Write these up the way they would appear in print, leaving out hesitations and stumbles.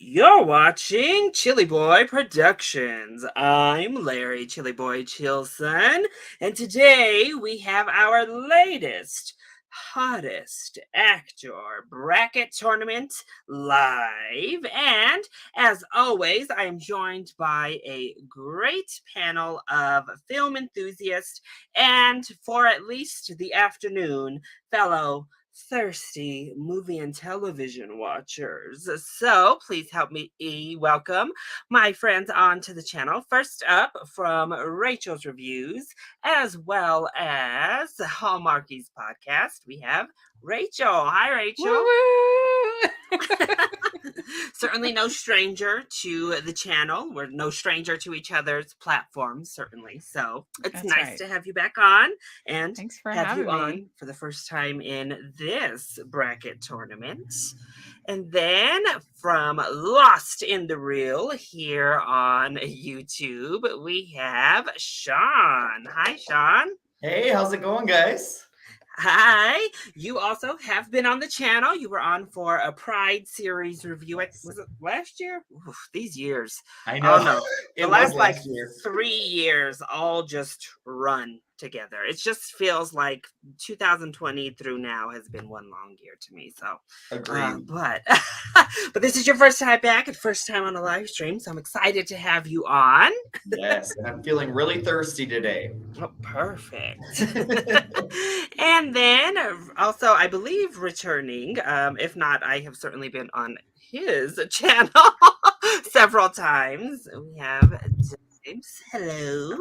You're watching Chillyboy Productions. I'm Larry Chillyboy Chilson, and today we have our latest, hottest actor bracket tournament live. And as always, I am joined by a great panel of film enthusiasts and, for at least the afternoon, fellow thirsty movie and television watchers. So please help me welcome my friends onto the channel. First up, from Rachel's Reviews, as well as Hallmarkies Podcast, we have Rachel. Hi, Rachel. Certainly no stranger to the channel. We're no stranger to each other's platforms, certainly. So it's nice to have you back on and thanks for have having you me on for the first time in this bracket tournament. And then from Lost in the Reel here on YouTube, we have Shawn. Hi, Shawn. Hey, how's it going, guys? Hi. You also have been on the channel. You were on for a Pride series review. Was it last year? Oof, these years. I know. Oh, no. The last year. 3 years all just run together. It just feels like 2020 through now has been one long year to me. So, agreed. But this is your first time back and first time on a live stream, so I'm excited to have you on. Yes, and I'm feeling really thirsty today. Oh, perfect. And then also, I believe returning, if not, I have certainly been on his channel several times. We have Diebs. Hello.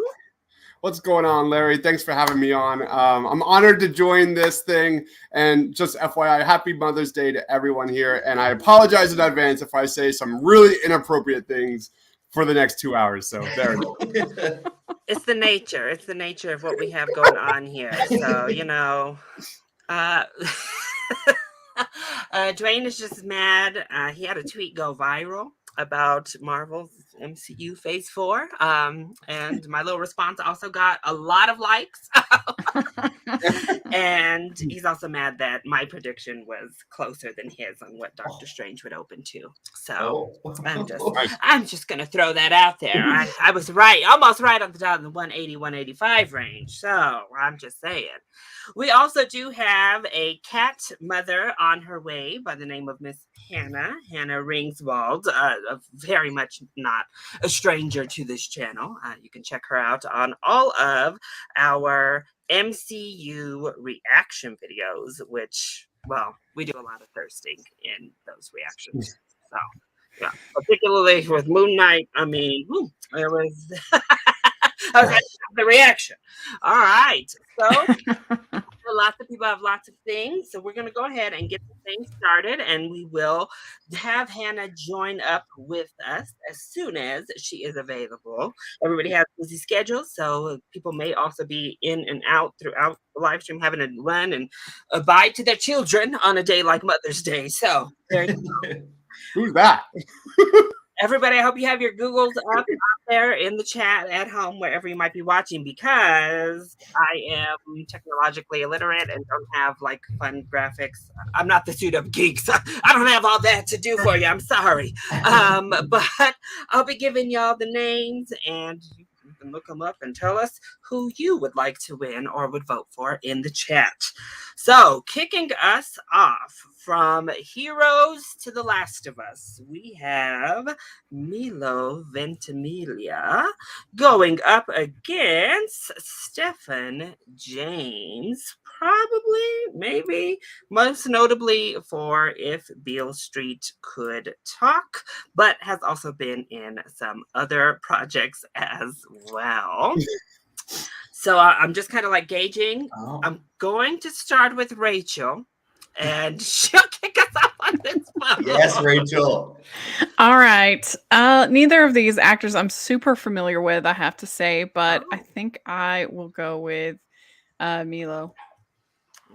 What's going on, Larry? Thanks for having me on. I'm honored to join this thing. And just FYI, happy Mother's Day to everyone here. And I apologize in advance if I say some really inappropriate things for the next 2 hours. So there it is. It's the nature. It's the nature of what we have going on here. So, Dwayne is just mad. He had a tweet go viral about Marvel's MCU Phase 4. And my little response also got a lot of likes. And he's also mad that my prediction was closer than his on what Doctor Strange would open to. So I'm just going to throw that out there. I was right, almost right on the dot in the 180, 185 range. So I'm just saying. We also do have a cat mother on her way by the name of Miss Hannah Ringswald, very much not a stranger to this channel. You can check her out on all of our MCU reaction videos, which, well, we do a lot of thirsting in those reactions. So, yeah, particularly with Moon Knight, I mean, there was the reaction. All right, so lots of people have lots of things, so we're going to go ahead and get the thing started, and we will have Hannah join up with us as soon as she is available. Everybody has busy schedules, so people may also be in and out throughout the live stream, having to run and abide to their children on a day like Mother's Day. So there you go. Who's that? Everybody, I hope you have your Googles up there in the chat at home, wherever you might be watching, because I am technologically illiterate and don't have like fun graphics. I'm not the suit up geeks. I don't have all that to do for you. I'm sorry. But I'll be giving y'all the names, and you can look them up and tell us who you would like to win or would vote for in the chat. So, kicking us off from Heroes to The Last of Us, we have Milo Ventimiglia going up against Stephen James, probably, maybe, most notably for If Beale Street Could Talk, but has also been in some other projects as well. So I'm just kind of like gauging. Oh. I'm going to start with Rachel, and she'll kick us off on this one. Yes, Rachel. All right. Neither of these actors I'm super familiar with, I have to say, but I think I will go with Milo.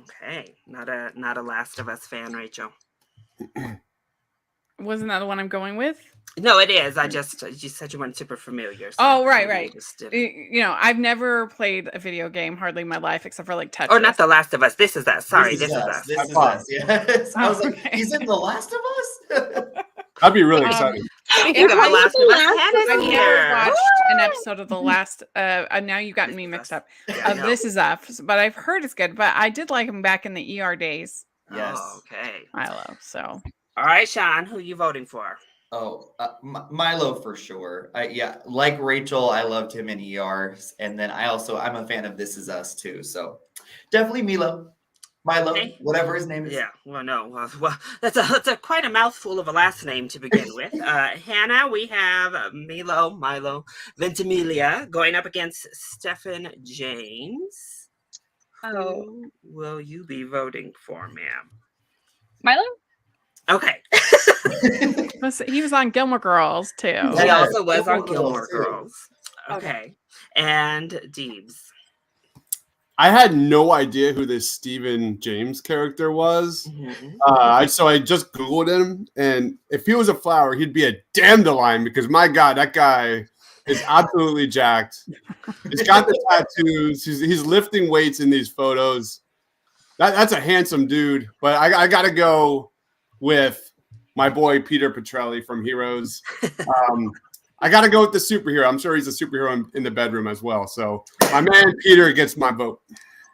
Okay, not a Last of Us fan, Rachel. Wasn't that the one I'm going with? No, it is. You said you weren't super familiar. So right. I've never played a video game hardly in my life except for like Tetris. Or not The Last of Us. This is us. Sorry, this is us. This is us. Yes. I was like, he's in The Last of Us? That'd be really exciting. Speaking of The Last of Us, Hannah's I here. never watched an episode of the last. Now you got me mixed up. Yeah, I know. This Is Us, but I've heard it's good. But I did like him back in the ER days. Yes. Oh, okay. Milo. So. All right, Shawn, who you voting for? Oh, Milo for sure. Like Rachel, I loved him in ERs, and then I'm a fan of This Is Us too. So definitely Milo, Okay. whatever his name is. Yeah, well, no, well, that's a quite a mouthful of a last name to begin with. Hannah, we have Milo, Ventimiglia going up against Stephen James. Oh, Who will you be voting for, ma'am? Milo? Okay. He was on Gilmore Girls too. He Yeah, also was on Gilmore Gilmore Girls, too. Girls. Okay. And Diebs. I had no idea who this Stephen James character was. Mhm. So I just Googled him, and if he was a flower, he'd be a dandelion because my God, that guy is absolutely jacked. He's got the tattoos. He's lifting weights in these photos. That's a handsome dude, but I got to go with my boy Peter Petrelli from Heroes. I got to go with the superhero. I'm sure he's a superhero in the bedroom as well. So my man Peter gets my vote.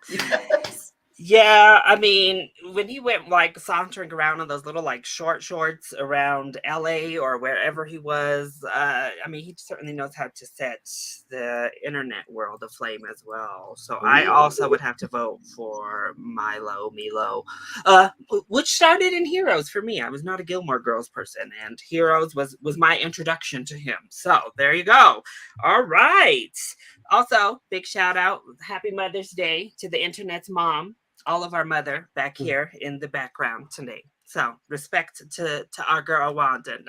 Yes. Yeah, I mean, when he went like sauntering around in those little like shorts around LA or wherever he was, I mean, he certainly knows how to set the internet world aflame as well. So I also would have to vote for Milo, which started in Heroes for me. I was not a Gilmore Girls person, and Heroes was my introduction to him. So there you go. All right. Also, big shout out, happy Mother's Day to the internet's mom. All of our mother back here in the background today. So respect to our girl Wanda.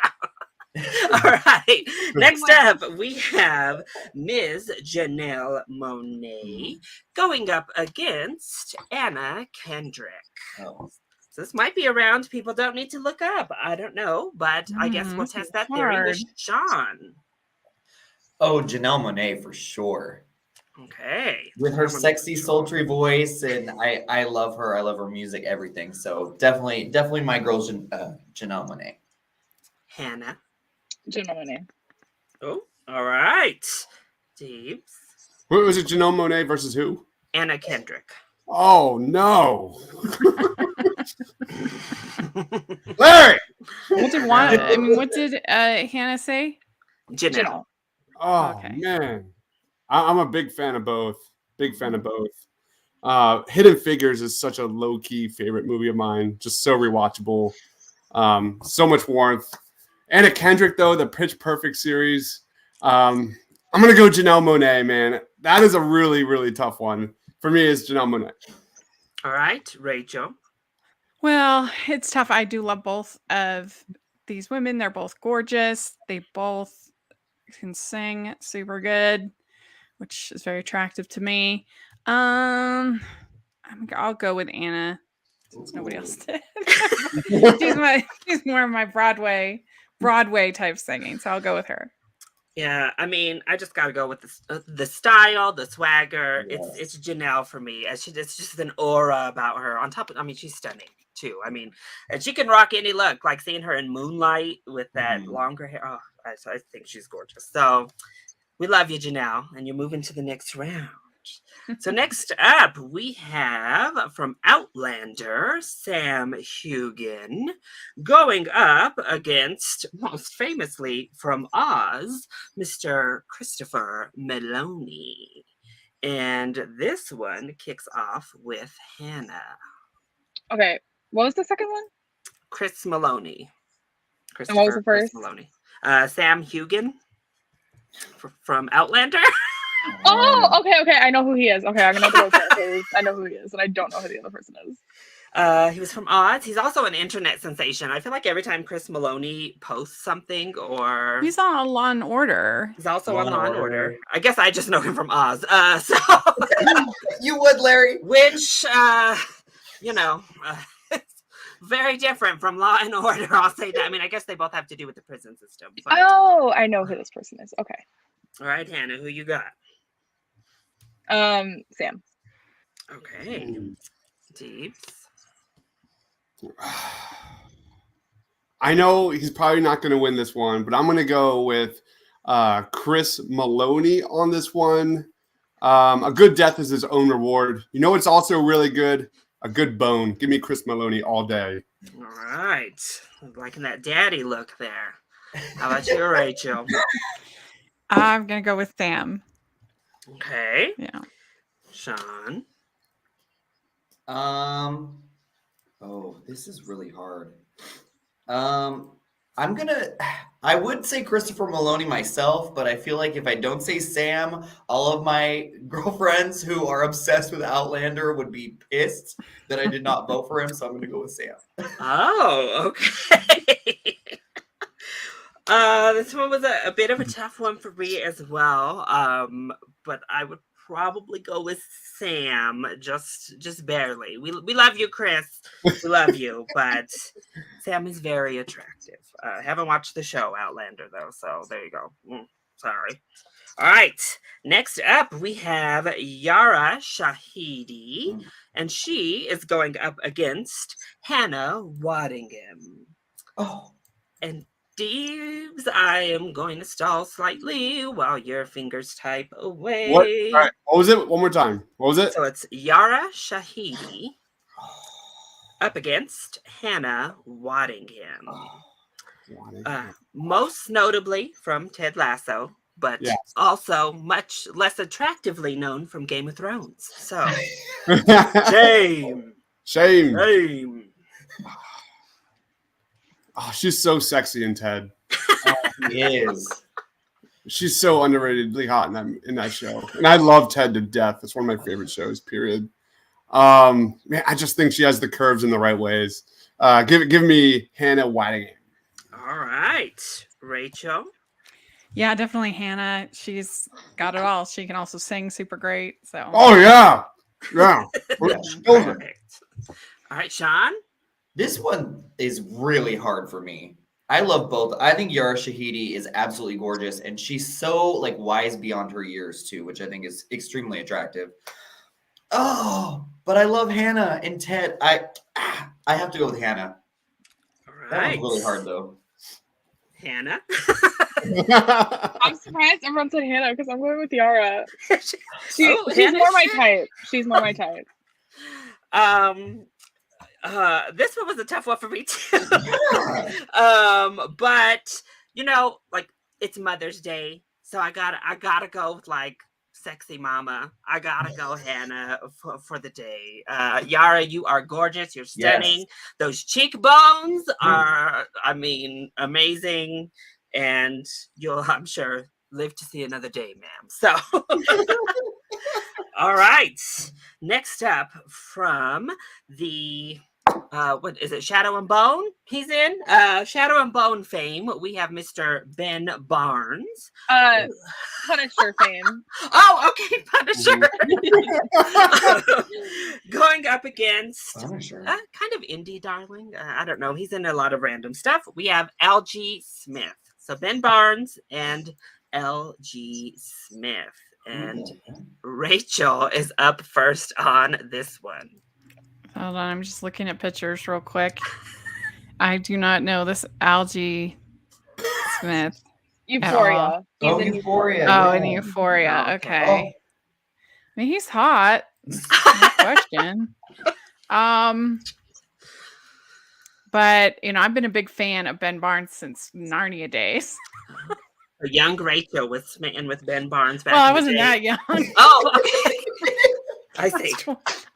All right. Next up, we have Ms. Janelle Monae going up against Anna Kendrick. Oh. So this might be a round people don't need to look up. I don't know, but I guess we'll test that theory with Shawn. Oh, Janelle Monae for sure. Okay. With her sexy, sultry voice, and I love her. I love her music, everything. So definitely my girl, Janelle Monae. Hannah. Gentleman. Oh, all right. Diebs. What was it? Janelle Monae versus who? Anna Kendrick. Oh no, Larry. What did Hannah say? Janelle. Oh Okay. man, I'm a big fan of both. Hidden Figures is such a low-key favorite movie of mine. Just so rewatchable. So much warmth. Anna Kendrick, though, the Pitch Perfect series. I'm gonna go Janelle Monae, man. That is a really, really tough one. For me, it's Janelle Monae. All right, Rachel. Well, it's tough. I do love both of these women. They're both gorgeous. They both can sing super good, which is very attractive to me. I'll go with Anna since nobody else did. she's more of my Broadway type singing, so I'll go with her. Yeah, I mean, I just gotta go with the style, the swagger. Yes. It's Janelle for me. It's just an aura about her. On top of, I mean, she's stunning too. I mean, and she can rock any look. Like seeing her in Moonlight with that longer hair. Oh, I think she's gorgeous. So we love you, Janelle, and you're moving to the next round. So next up, we have from Outlander, Sam Hugan, going up against, most famously from Oz, Mr. Christopher Meloni. And this one kicks off with Hannah. Okay, what was the second one? Chris Meloni. And what was the Chris first? Meloni. Sam Hugan from Outlander. Oh, okay. I know who he is. Okay, I'm gonna go because I know who he is, and I don't know who the other person is. He was from Oz. He's also an internet sensation. I feel like every time Chris Meloni posts something, or He's on Law and Order. he's also on Law Law and and Order. Order. I guess I just know him from Oz. So You would, Larry. which it's very different from Law and Order. I'll say that. I mean, I guess they both have to do with the prison system. But... Oh, I know who this person is. Okay. All right, Hannah, who you got? Sam. Okay, Diebs. I know he's probably not going to win this one, but I'm going to go with Chris Maloney on this one. A good death is his own reward. You know, it's also really good. A good bone. Give me Chris Maloney all day. All right. Liking that daddy look there. How about you, Rachel? I'm going to go with Sam. Okay. Yeah. Shawn. Oh, this is really hard. I would say Christopher Maloney myself, but I feel like if I don't say Sam, all of my girlfriends who are obsessed with Outlander would be pissed that I did not vote for him, so I'm going to go with Sam. Oh, okay. This one was a bit of a tough one for me as well. But I would probably go with Sam, just barely. We love you, Chris. We love you, but Sam is very attractive. Haven't watched the show Outlander though, so there you go. Sorry. All right. Next up, we have Yara Shahidi, and she is going up against Hannah Waddingham. Oh. And Diebs, I am going to stall slightly while your fingers type away. What? All right. What was it? One more time. What was it? So it's Yara Shahidi up against Hannah Waddingham. Most notably from Ted Lasso, but Yes. also much less attractively known from Game of Thrones. So, shame. Shame. Oh, she's so sexy in Ted. He is. She's so underratedly hot in that show, and I love Ted to death. It's one of my favorite shows. Period. Man, I just think she has the curves in the right ways. Give me Hannah Waddingham. All right, Rachel. Yeah, definitely Hannah. She's got it all. She can also sing super great. So. Oh yeah. Perfect. All right, Shawn. This one is really hard for me. I love both. I think Yara Shahidi is absolutely gorgeous, and she's so like wise beyond her years too, which I think is extremely attractive. Oh, but I love Hannah and Ted. I have to go with Hannah. All That right. one's really hard though. Hannah. I'm surprised everyone said Hannah because I'm going with Yara. She's Hannah more my should- type. She's more my type. This one was a tough one for me too. But you know, like it's Mother's Day, so I gotta go with like sexy mama. I gotta go Hannah for the day. Yara, you are gorgeous. You're stunning. Yes. Those cheekbones are, I mean, amazing, and you'll, I'm sure, live to see another day, ma'am. So. All right. Next up from the what is it? Shadow and Bone? He's in Shadow and Bone fame. We have Mr. Ben Barnes. Punisher fame. Oh, okay, Punisher. Going up against Punisher. kind of indie darling. I don't know. He's in a lot of random stuff. We have L.G. Smith. So Ben Barnes and L.G. Smith. And Rachel is up first on this one. Hold on, I'm just looking at pictures real quick. I do not know this Algie Smith. Euphoria. He's Oh, in Euphoria. Oh, yeah. in Euphoria. Oh, Okay. I mean, he's hot. No question. But you know, I've been a big fan of Ben Barnes since Narnia days. A young Rachel was smitten with Ben Barnes back Well, I in the wasn't day. that young. Oh, okay. I see.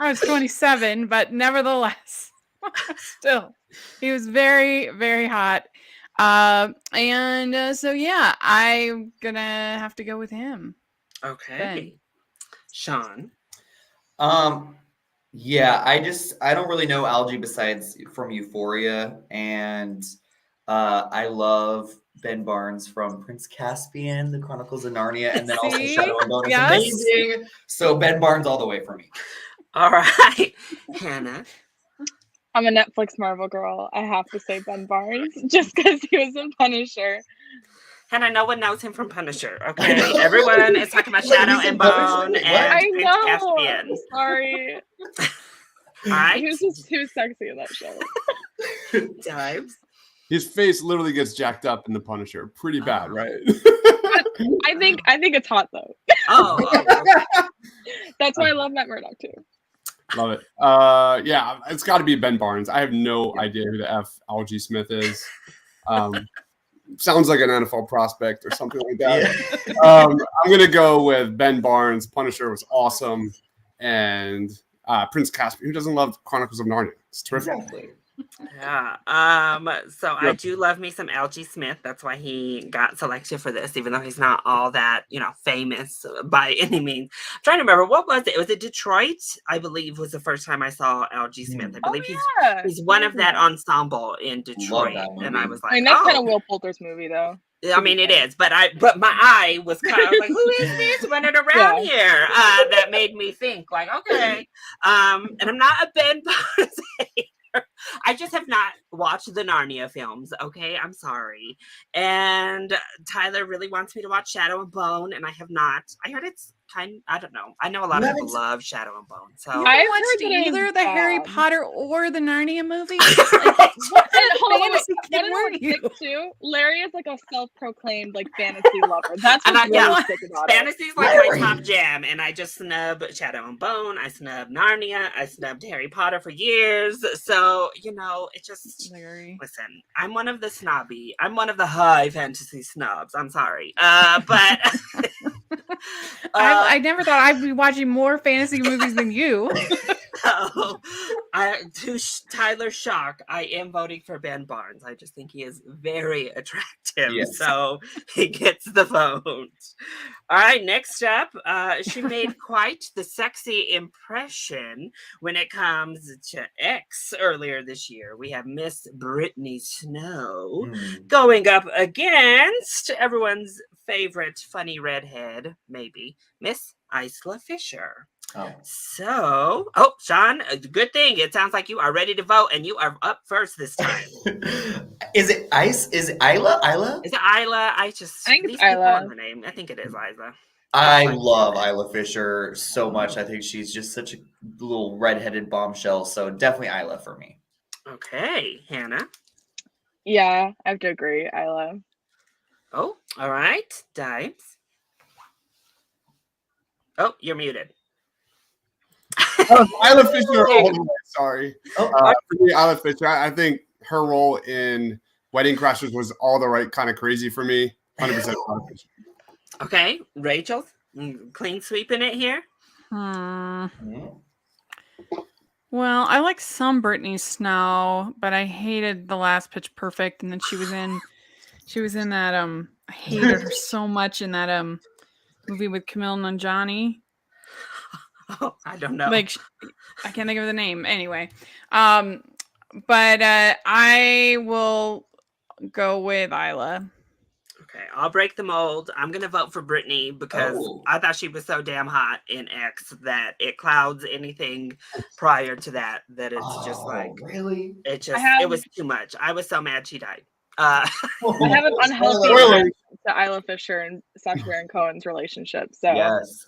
I was 27, but nevertheless, still, he was very, very hot. So yeah, I'm gonna have to go with him. Okay. Ben. Shawn. Yeah, I don't really know Algie besides from Euphoria, and I love Ben Barnes from Prince Caspian, The Chronicles of Narnia, and then also See? Shadow and Bone is Yes. amazing. So Ben Barnes all the way for me. All right. Hannah. I'm a Netflix Marvel girl. I have to say Ben Barnes just because he was in Punisher. Hannah, no one knows him from Punisher, okay? Everyone is talking about Shadow He's in and Bone Punisher? and I Prince know. Caspian. I'm sorry. All right. He was sexy in that show. Diebs. His face literally gets jacked up in The Punisher. Pretty bad, right? I think it's hot though. Okay. That's why I love Matt Murdock too. Love it. Yeah, it's got to be Ben Barnes. I have no idea who the F Algie Smith is. Sounds like an NFL prospect or something like that. Yeah. I'm going to go with Ben Barnes. Punisher was awesome. And Prince Caspian. Who doesn't love Chronicles of Narnia? It's terrific. Exactly. Yeah. So I do love me some Algie Smith. That's why he got selected for this, even though he's not all that, famous by any means. I'm trying to remember, what was it? Was it Detroit? I believe was the first time I saw Algie Smith. I believe he's one of that ensemble in Detroit. And I was like, that's kind of Will Poulter's movie though. I mean, it is, but my eye was kind of like, who is this running around here? That made me think, like, okay. And I'm not a Ben Barnes hater. I just have not watched the Narnia films. Okay, I'm sorry. And Tyler really wants me to watch Shadow and Bone, and I have not. I heard it's I don't know. I know a lot of people love Shadow and Bone. So I haven't watched either the Harry Potter or the Narnia movies. Like, what kind of fantasy kid were you? Too? Larry is like a self-proclaimed like fantasy lover. That's what's really sick about fantasy's it. like my top jam, and I just snub Shadow and Bone. I snub Narnia. I snubbed Harry Potter for years. So it just listen. I'm one of the high fantasy snobs. I'm sorry, but. I never thought I'd be watching more fantasy movies than you. To Tyler's shock, I am voting for Ben Barnes. I just think he is very attractive, so he gets the vote. All right, next up, she made quite the sexy impression when it comes to X earlier this year. We have Miss Brittany Snow going up against everyone's favorite funny redhead, maybe, Miss Isla Fisher. So, Shawn, good thing. It sounds like you are ready to vote, and you are up first this time. Is it Ice? Is it Isla? Isla? Is it Isla? I think it's Isla. The name. I think it is Isla. I love Isla Fisher so much. I think she's just such a little redheaded bombshell. So definitely Isla for me. Okay, Hannah. Yeah, I have to agree. Isla. Oh, all right, Diebs. Oh, you're muted. Isla Fisher. Sorry. For me, Isla Fisher. I think her role in Wedding Crashers was all the right kind of crazy for me. 100% Isla Fisher. Okay, Rachel, clean sweeping it here. Well, I like some Brittany Snow, but I hated the last Pitch Perfect, and then she was in that I hated her so much in that movie with Camille Nanjiani. Oh, I don't know. Like, I can't think of the name. Anyway, but I will go with Isla. Okay, I'll break the mold. I'm going to vote for Brittany because I thought she was so damn hot in X that it clouds anything prior to that it's just like... Really? It was too much. I was so mad she died. I have an unhealthy reaction to Isla Fisher and Sacha Baron Cohen's relationship. So yes.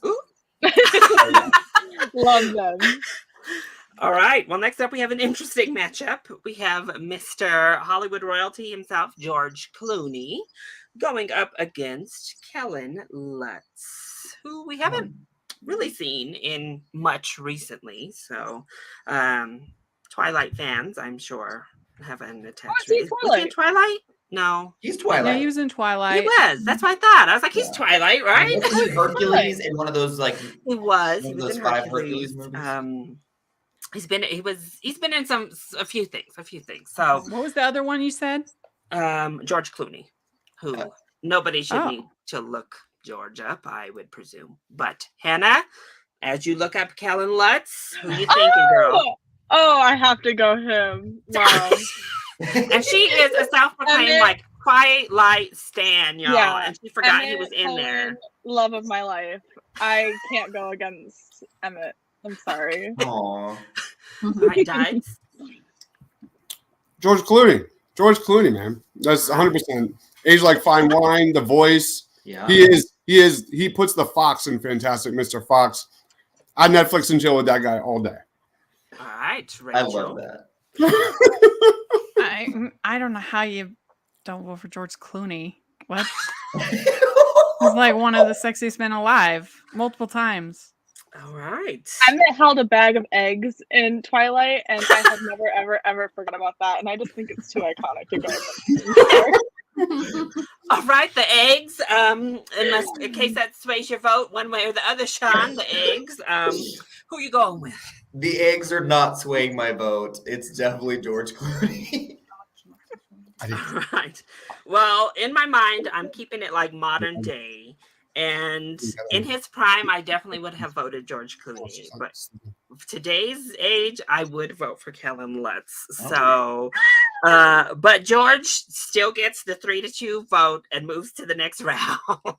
Love them. All right. Well, next up, we have an interesting matchup. We have Mr. Hollywood royalty himself, George Clooney, going up against Helen Lutz, who we haven't really seen in much recently. So, Twilight fans, I'm sure, have an attachment. Was he in Twilight? No. He's Twilight. Yeah, he was in Twilight. He was. That's what I thought. I was like, he's Twilight, right? Was he Hercules in one of those like? He was. He was those in 5 Hercules. movies. He's been in a few things. So what was the other one you said? George Clooney, who nobody should need to look George up, I would presume. But Hannah, as you look up Helen Lutz, who you thinking, girl? Oh, I have to go him. Wow. And she is a self-proclaimed like Twilight stan, y'all. Yeah. And she forgot he was in there. Love of my life. I can't go against Emmett. I'm sorry. Aww. Right, Diebs? George Clooney, man. That's 100%. Age like fine wine, the voice. Yeah. He puts the fox in Fantastic Mr. Fox. I'd Netflix and chill with that guy all day. All right, Rachel. I love that. I don't know how you don't vote for George Clooney. What? He's like one of the sexiest men alive, multiple times. All right. I met held a bag of eggs in Twilight, and I have never, ever, ever forgot about that. And I just think it's too iconic to go. All right, the eggs. In case that sways your vote one way or the other, Shawn, the eggs. Who you going with? The eggs are not swaying my vote. It's definitely George Clooney. All right. Well, in my mind, I'm keeping it like modern day. And in his prime, I definitely would have voted George Clooney. But today's age, I would vote for Kellen Lutz. So, but George still gets the 3-2 vote and moves to the next round. All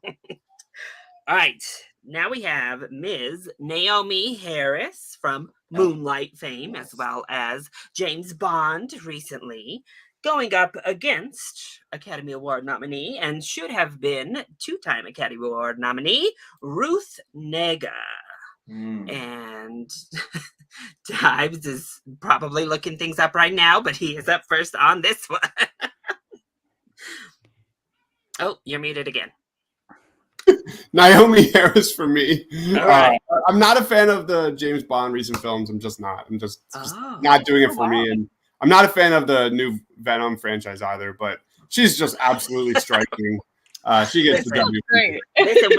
right. Now we have Ms. Naomi Harris from Moonlight fame, as well as James Bond recently, going up against Academy Award nominee and should have been 2-time Academy Award nominee, Ruth Negga. And Diebs is probably looking things up right now, but he is up first on this one. Oh, you're muted again. Naomi Harris for me. All right. I'm not a fan of the James Bond recent films. I'm just not. I'm just not doing it for me. And I'm not a fan of the new Venom franchise either, but she's just absolutely striking. She gets the W. Great. Listen,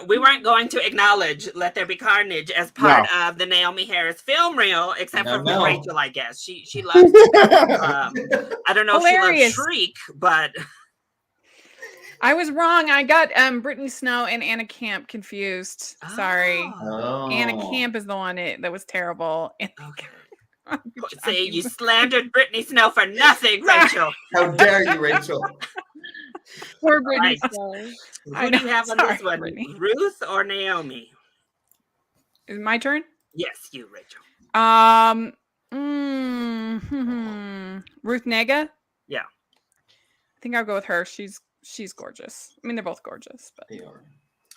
we weren't going to acknowledge Let There Be Carnage as part of the Naomi Harris film reel, except for Rachel, I guess. She loves I don't know Hilarious. if she loves Shriek, but I was wrong. I got Brittany Snow and Anna Camp confused. Sorry. Anna Camp is the one that was terrible. Okay. Say you slandered Brittany Snow for nothing, Rachel. How dare you, Rachel? Poor Brittany Right. Snow. Who do you have on this one? Brittany. Ruth or Naomi? Is it my turn? Yes, you, Rachel. Ruth Negga? Yeah. I think I'll go with her. She's gorgeous. I mean, they're both gorgeous, but They are.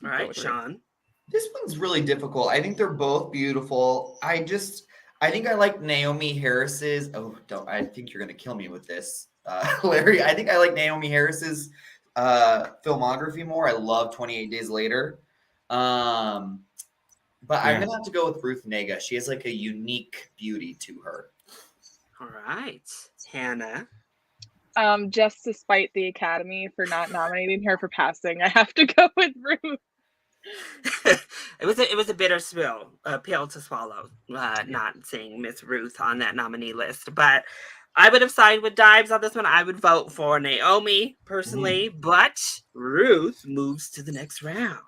All right, Shawn. This one's really difficult. I think they're both beautiful. I think I like Naomi Harris's. I think you're gonna kill me with this, Larry. I think I like Naomi Harris's filmography more. I love 28 Days Later. But I'm gonna have to go with Ruth Negga. She has like a unique beauty to her. All right, Hannah. Just despite the Academy for not nominating her for passing, I have to go with Ruth. It was a bitter pill to swallow, not seeing Miss Ruth on that nominee list. But I would have sided with Diebs on this one. I would vote for Naomi personally, but Ruth moves to the next round.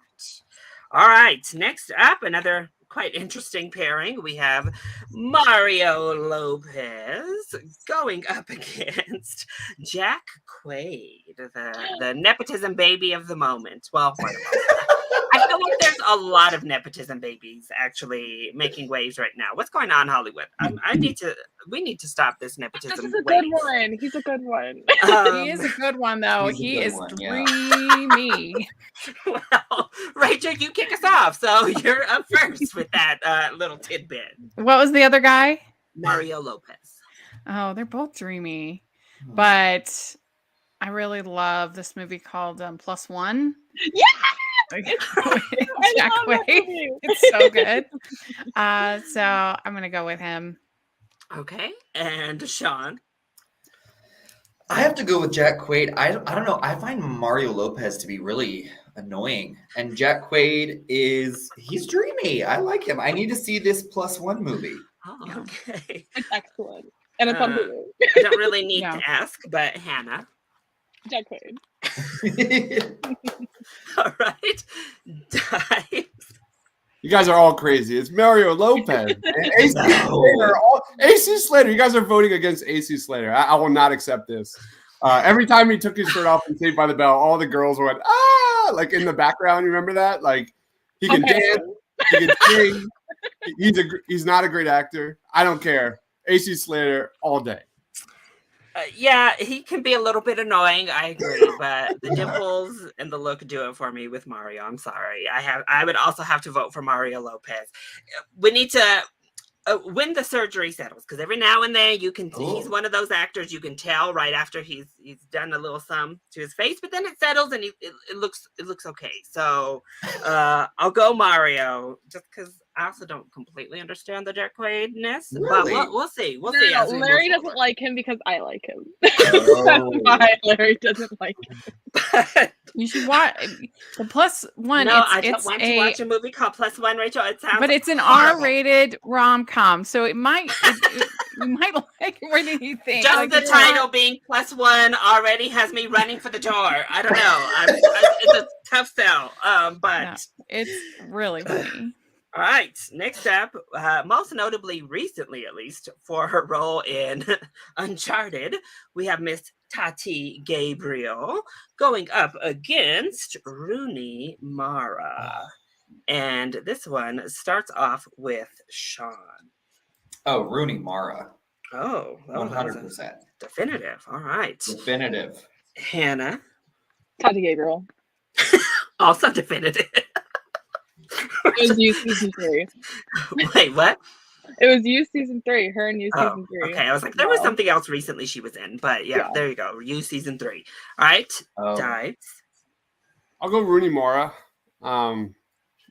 All right, next up, another quite interesting pairing. We have Mario Lopez going up against Jack Quaid, the nepotism baby of the moment. Well, for the moment. I feel like there's a lot of nepotism babies actually making waves right now. What's going on, Hollywood? We need to stop this nepotism. This is a good one. He's a good one. he is a good one, though. He is dreamy. Well, Rachel, you kick us off, so you're up first with that little tidbit. What was the other guy? Mario Lopez. Oh, they're both dreamy, but I really love this movie called Plus One. Yeah. Jack Quaid. It's so good. So I'm gonna go with him. Okay, and Shawn. I have to go with Jack Quaid. I don't know. I find Mario Lopez to be really annoying, and Jack Quaid he's dreamy. I like him. I need to see this Plus One movie. Oh, okay. It's excellent. And it's on Hulu. I don't really need to ask, but Hannah. Jack Quaid. Oh, All right. Diebs. You guys are all crazy. It's Mario Lopez. And AC Slater. You guys are voting against AC Slater. I will not accept this. Every time he took his shirt off and Saved by the Bell, all the girls went, like in the background. You remember that? Like he can dance, he can sing. He's not a great actor. I don't care. AC Slater all day. Yeah, he can be a little bit annoying. I agree, but the dimples and the look do it for me with Mario. I'm sorry. I would also have to vote for Mario Lopez. We need to when the surgery settles, because every now and then you can. Oh. He's one of those actors you can tell right after he's done a little sum to his face, but then it settles and it looks okay. So I'll go Mario, just because I also don't completely understand the Jack Quaidness, Really? but we'll see. We'll No, see. no, as we move Larry doesn't forward. like him because I like him. Oh. That's why Larry doesn't like him. You should watch the plus one. No, I it's don't want to watch a movie called Plus One, Rachel. It sounds but it's an horrible. R-rated rom-com, so you might like it more than you think. Just Like, the it's title not- being Plus One already has me running for the door. I don't know. It's a tough sell. But No, it's really funny. all right, next up, most notably recently, at least, for her role in Uncharted, we have Miss Tati Gabriel going up against Rooney Mara. And this one starts off with Shawn. Oh, Rooney Mara. Oh, that was 100%. definitive. All right. Definitive. Hannah, Tati Gabriel. also definitive. It was you season 3. Wait, what? It was you season 3. Her and you Oh, season 3. okay. I was like, there was Wow. something else recently she was in, but yeah, there you go. You season 3. All right, Oh. Diebs. I'll go Rooney Mara.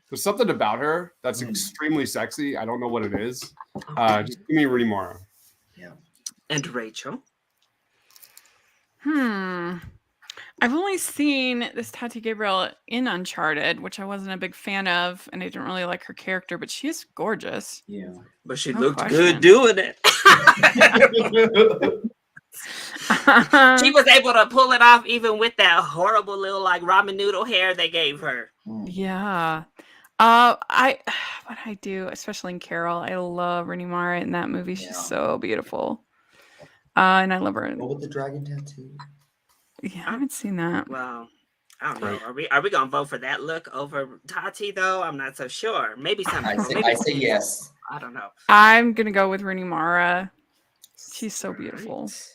There's something about her that's Mm. extremely sexy. I don't know what it is. Okay. Just give me Rooney Mara. And Rachel. I've only seen this Tati Gabriel in Uncharted, which I wasn't a big fan of, and I didn't really like her character, but she is gorgeous. Yeah. But she No looked question. good doing it. She was able to pull it off even with that horrible little like ramen noodle hair they gave her. Yeah. What I do, especially in Carol, I love Rooney Mara in that movie. She's Yeah. so beautiful. And I love her. What with the dragon tattoo? Yeah, I haven't seen that. Well, I don't know. Right. Are we gonna vote for that look over Tati though? I'm not so sure. Maybe something. I say yes. I don't know. I'm gonna go with Rooney Mara. She's so beautiful. Right.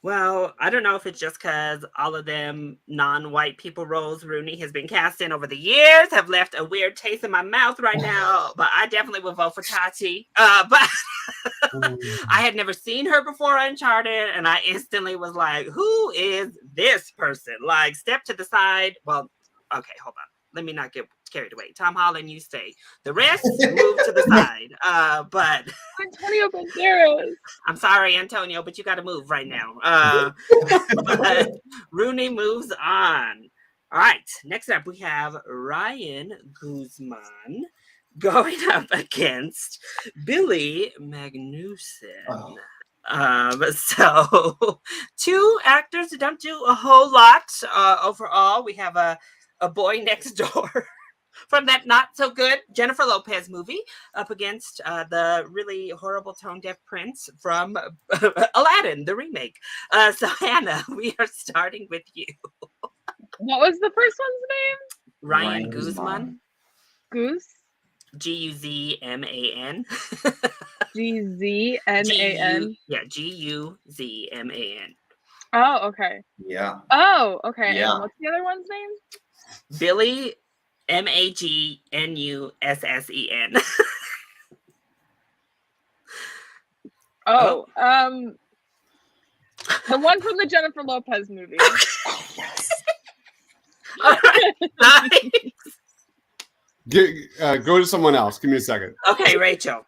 Well, I don't know if it's just because all of them non-white people roles Rooney has been cast in over the years have left a weird taste in my mouth right now. But I definitely would vote for Tati. But I had never seen her before Uncharted, and I instantly was like, "Who is this person?" Like, step to the side. Well, okay, hold on. Let me not get carried away. Tom Holland, you stay. The rest move to the side. But Antonio Banderas. I'm sorry, Antonio, but you got to move right now. But Rooney moves on. All right. Next up, we have Ryan Guzman going up against Billy Magnuson. Oh. So 2 actors who don't do a whole lot overall. We have a boy next door from that not so good Jennifer Lopez movie up against the really horrible tone deaf prince from Aladdin, the remake. So Hannah, we are starting with you. What was the first one's name? Ryan Guzman. Goose? Guzman. Guzman. Yeah, Guzman. Oh, okay. Yeah. Oh, okay. Yeah. And what's the other one's name? Billy Magnussen. Oh, the one from the Jennifer Lopez movie. All right. Nice. Go to someone else. Give me a second. Okay, Rachel.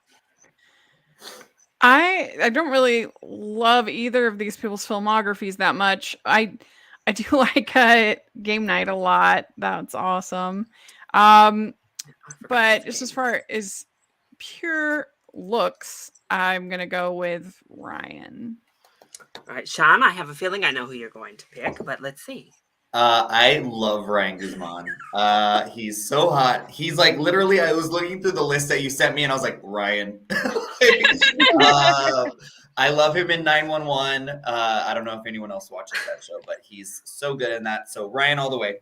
I don't really love either of these people's filmographies that much. I do like Game Night a lot. That's awesome. But just as far as pure looks, I'm gonna go with Ryan. All right, Shawn, I have a feeling I know who you're going to pick, but let's see. I love Ryan Guzman. He's so hot. He's like literally. I was looking through the list that you sent me, and I was like, Ryan. I love him in 911. I don't know if anyone else watches that show, but he's so good in that. So Ryan, all the way.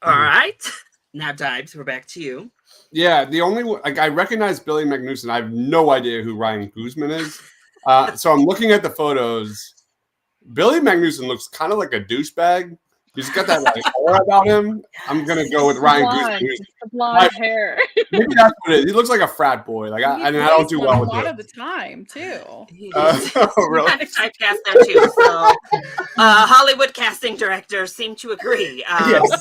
All right, now Diebs, we're back to you. Yeah, the only like I recognize Billy Magnuson. I have no idea who Ryan Guzman is. So I'm looking at the photos. Billy Magnuson looks kind of like a douchebag. He's got that like aura about him. I'm gonna go with Ryan Guzman. The blonde hair. Maybe that's what it is. He looks like a frat boy. Like I don't do well with a lot it. of the time too. Really? Kind of typecast there too. So Hollywood casting directors seem to agree. Yes.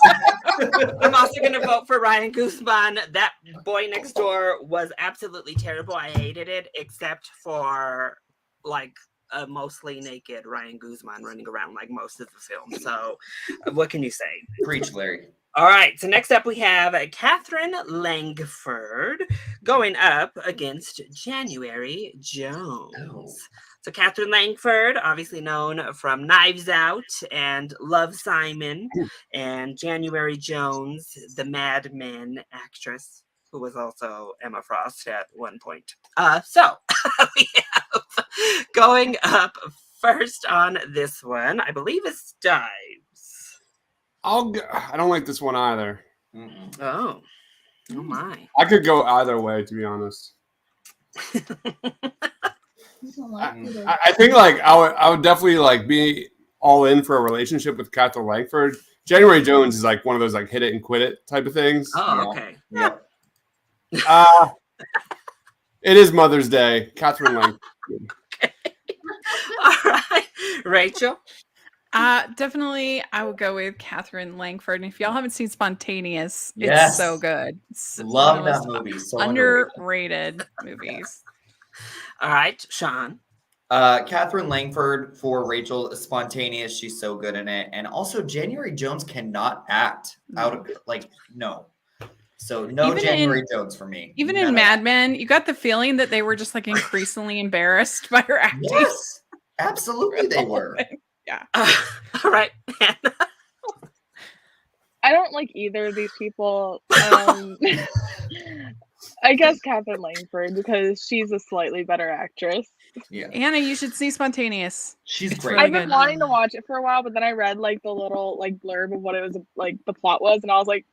I'm also going to vote for Ryan Guzman. That boy next door was absolutely terrible. I hated it, except for like a mostly naked Ryan Guzman running around like most of the film. So what can you say? Preach, Larry. All right. So next up we have Katherine Langford going up against January Jones. Oh. So Katherine Langford, obviously known from Knives Out and Love, Simon, and January Jones, the Mad Men actress, who was also Emma Frost at one point. So we have going up first on this one, I believe it's Diebs. I don't like this one either. Mm-mm. Oh my. I could go either way, to be honest. I think like I would definitely like be all in for a relationship with Katherine Langford. January Jones is like one of those like hit it and quit it type of things. Oh, okay. Yeah. It is Mother's Day. Katherine Langford. All right. Rachel? Definitely I would go with Katherine Langford. And if y'all haven't seen Spontaneous, Yes. it's so good. It's Love one of that those movie. So underrated movies. All right, Shawn. Katherine Langford for Rachel. Spontaneous. She's so good in it. And also January Jones cannot act out of like, no. So no Even January Jones for me. Even None in of Mad that. Men, you got the feeling that they were just like increasingly embarrassed by her acting. Yes. Absolutely they were. All right, Hannah. I don't like either of these people. I guess Katherine Langford because she's a slightly better actress. Yeah. Anna, you should see Spontaneous. She's It's great. really I've been good. wanting to watch it for a while, but then I read like the little like blurb of what it was like the plot was, and I was like,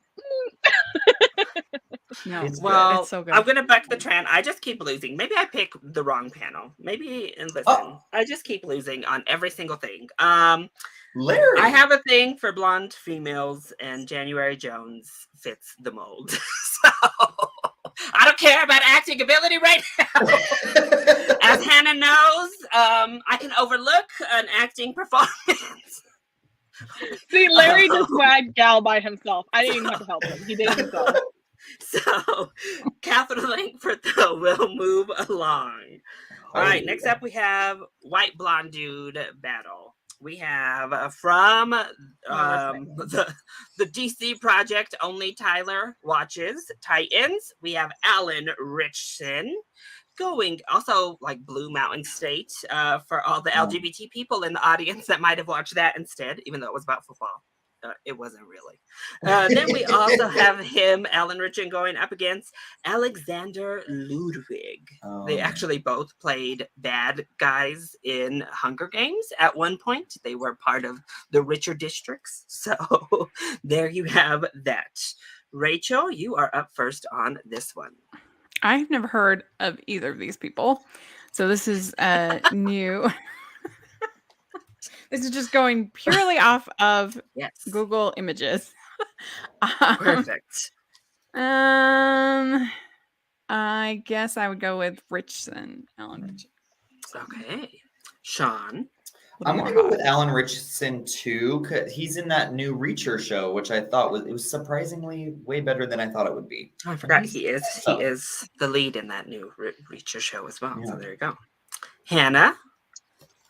No, It's Well, it's so good. I'm gonna buck the trend. I just keep losing. Maybe I pick the wrong panel. Maybe and listen, Oh. I just keep losing on every single thing. Larry. I have a thing for blonde females, and January Jones fits the mold. So I don't care about acting ability right now. As Hannah knows, I can overlook an acting performance. see, Larry just wagged Gal by himself. I didn't even have to help him. He did it himself. So Katherine Langford, though, will move along. All right, next up we have white blonde dude battle. We have from the DC project only Tyler watches Titans. We have Alan Richardson going also like Blue Mountain State for all the LGBT people in the audience that might have watched that instead, even though it was about football. It wasn't really. Then we also have him, Alan Richardson, going up against Alexander Ludwig. They actually both played bad guys in Hunger Games at one point. They were part of the richer districts. So there you have that. Rachel, you are up first on this one. I've never heard of either of these people. So this is new. This is just going purely off of Yes. Google Images. Perfect. I guess I would go with Richardson, Alan Richardson. Okay. Shawn. I'm gonna go with Alan Richardson too, because he's in that new Reacher show, which I thought was surprisingly way better than I thought it would be. I forgot he is the lead in that new Reacher show as well. Yeah. So there you go. Hannah.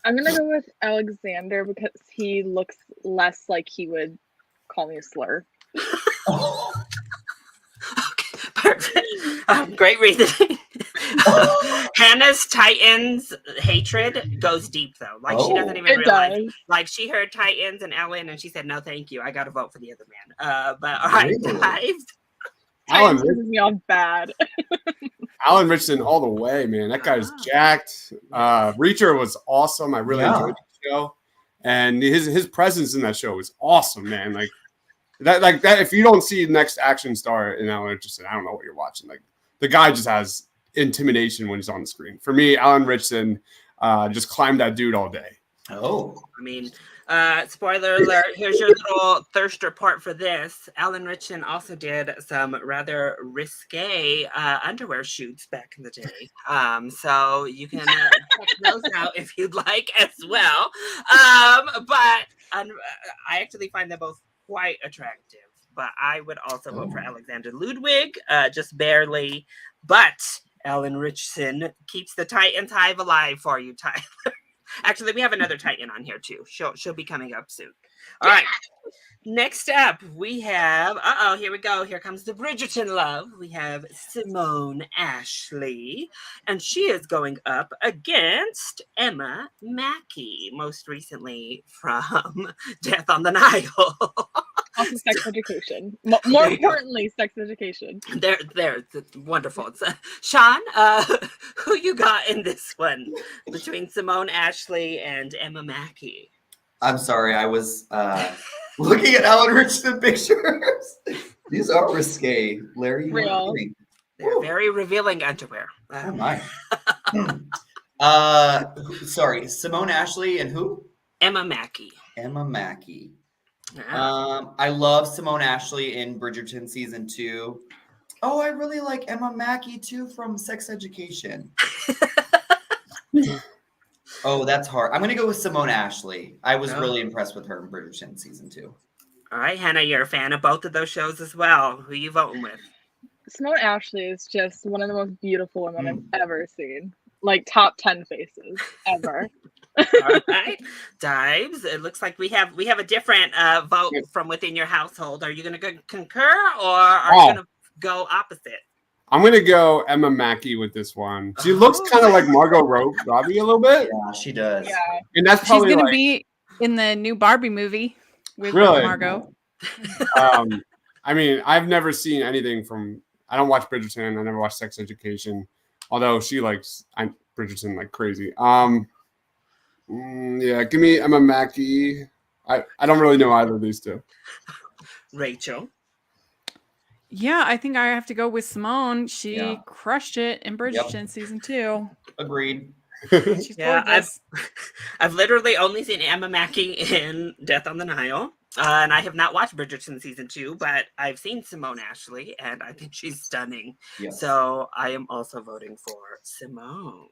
I'm gonna go with Alexander because he looks less like he would call me a slur. Okay, perfect. Great reasoning. Hannah's Titans hatred goes deep though. Like she doesn't even realize. Does. Like she heard Titans and Ellen, and she said, "No, thank you. I got to vote for the other man." But all right, guys. Alan Pisses me off bad. Alan Richardson all the way, man. That guy's jacked. Reacher was awesome. I really enjoyed the show, and his presence in that show was awesome, man. Like that. If you don't see the next action star in Alan Richardson, I don't know what you're watching. Like the guy just has intimidation when he's on the screen. For me, Alan Richardson just climbed that dude all day. Oh, I mean, Spoiler alert, here's your little thirst report for this. Alan Richton also did some rather risque underwear shoots back in the day. So you can check those out if you'd like as well. But I actually find them both quite attractive. But I would also vote for Alexander Ludwig, just barely. But Alan Richton keeps the Titans hive alive for you, Tyler. Actually, we have another Titan on here too. She'll be coming up soon. All right. Next up, we have. Here we go. Here comes the Bridgerton love. We have Simone Ashley, and she is going up against Emma Mackey, most recently from Death on the Nile. Also, sex education. More importantly, sex education. There, it's wonderful. It's, Shawn, who you got in this one between Simone Ashley and Emma Mackey? I'm sorry, I was looking at Alan Richton pictures. These are risque, Larry. Real. They're very revealing underwear. Oh my. Sorry, Simone Ashley and who? Emma Mackey. Emma Mackey. I love Simone Ashley in Bridgerton season 2. Oh, I really like Emma Mackey too from Sex Education. Oh, that's hard. I'm gonna go with Simone Ashley. I was really impressed with her in Bridgerton season 2. All right, Hannah, you're a fan of both of those shows as well. Who are you voting with? Simone Ashley is just one of the most beautiful women I've ever seen. Like top 10 faces ever. All right, Diebs. It looks like we have a different vote from within your household. Are you going to concur or are you going to go opposite? I'm going to go Emma Mackey with this one. She looks kind of like Margot Robbie a little bit. Yeah, she does. Yeah, and that's probably she's going to be in the new Barbie movie with Margot. I mean, I've never seen anything from. I don't watch Bridgerton. I never watched Sex Education, although she likes Bridgerton like crazy. Yeah, give me Emma Mackey. I don't really know either of these two. Rachel. Yeah, I think I have to go with Simone. She crushed it in Bridgerton season 2. Agreed. She's gorgeous. I've literally only seen Emma Mackey in Death on the Nile. And I have not watched Bridgerton season 2, but I've seen Simone Ashley, and I think she's stunning. Yes. So I am also voting for Simone.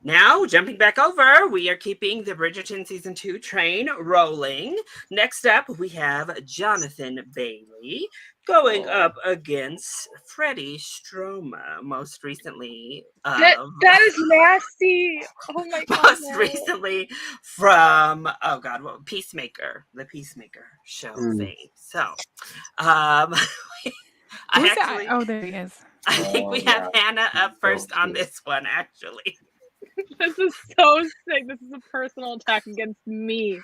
Now, jumping back over, we are keeping the Bridgerton season 2 train rolling. Next up, we have Jonathan Bailey going up against Freddie Stroma, most recently. That is nasty. Oh my god. Most recently from Peacemaker, the Peacemaker show thing. So, there he is. I think we have Hannah up first on this one, actually. This is so sick. This is a personal attack against me.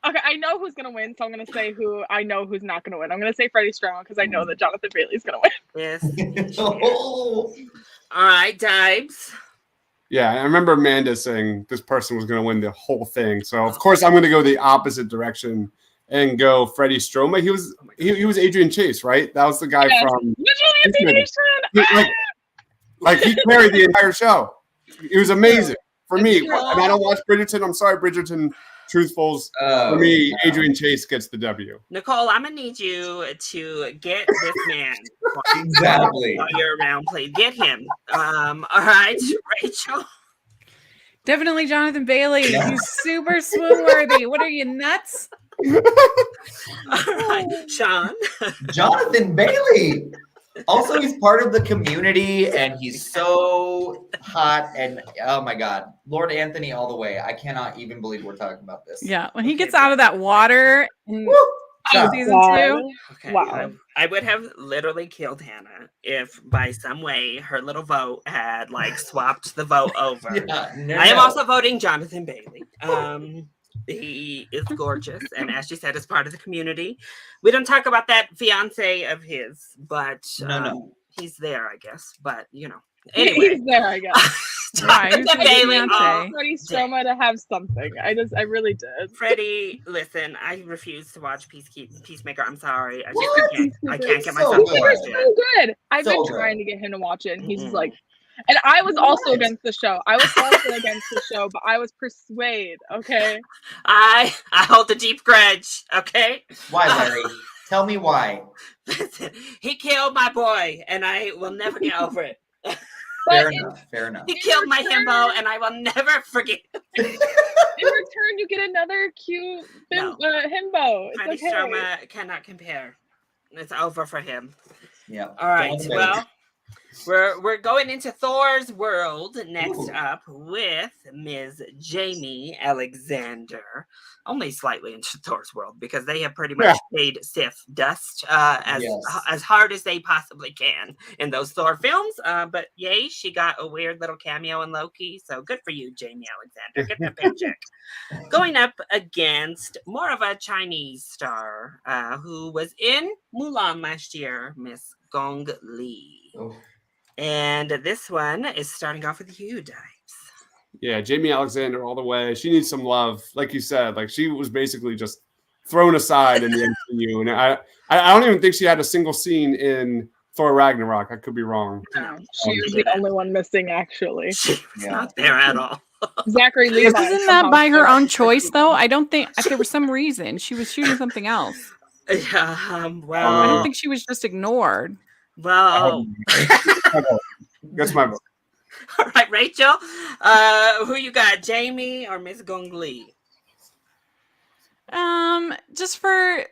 Okay, I know who's gonna win, so I'm gonna say who I know who's not gonna win. I'm gonna say Freddie Stroma because I know that Jonathan Bailey's gonna win. Yes. All right, Diebs. Yeah, I remember Amanda saying this person was gonna win the whole thing. So of course I'm gonna go the opposite direction and go Freddie Stroma. He was Adrian Chase, right? That was the guy from like he carried the entire show. It was amazing for me. And I don't watch Bridgerton. I'm sorry, Bridgerton truthfuls. For me, Adrian Chase gets the W. Nicole, I'm gonna need you to get this man. Exactly. While you're around, please get him. All right, Rachel. Definitely Jonathan Bailey. Yeah. He's super swoon worthy. What are you, nuts? All right, Shawn. Jonathan Bailey. Also, he's part of the community, and he's so hot. And oh my God, Lord Anthony, all the way. I cannot even believe we're talking about this. Yeah, when he gets out of that water in season 2. Okay. Wow. I would have literally killed Hannah if, by some way, her little vote had swapped the vote over. I am also voting Jonathan Bailey. He is gorgeous, and as she said, is part of the community. We don't talk about that fiance of his, but he's there, I guess. But anyway, he's there, I guess. Jonathan Bailey, Freddie Stroma to have something. I really did. Freddie, listen, I refuse to watch Peacemaker. I'm sorry, I can't get myself to watch it. So good. I've been trying to get him to watch it, and he's just like, And I was also against the show. I was also against the show, but I was persuaded. Okay. I hold a deep grudge. Okay. Why, Larry? Tell me why. He killed my boy, and I will never get over it. Fair enough. Fair enough. He killed my himbo, and I will never forget. In return, you get another cute himbo. It's Tiny okay. Stroma cannot compare. It's over for him. Yeah. All right. Well, we're going into Thor's world next up with Ms. Jamie Alexander. Only slightly into Thor's world because they have pretty much made Sif dust as hard as they possibly can in those Thor films. But yay, she got a weird little cameo in Loki. So good for you, Jamie Alexander. Get the paycheck. Going up against more of a Chinese star who was in Mulan last year, Miss Gong Li. Oh. And this one is starting off with you, Diebs. Yeah, Jamie Alexander all the way. She needs some love. Like you said, like she was basically just thrown aside in the MCU. And I don't even think she had a single scene in Thor Ragnarok. I could be wrong. No, she was the only one missing, actually. She's not there at all. Zachary Levi. Isn't that by her own choice, though? I don't think there was some reason. She was shooting something else. Well, I don't think she was just ignored. Well, That's my vote. All right, Rachel. Who you got, Jamie or Miss Gong Li? Just to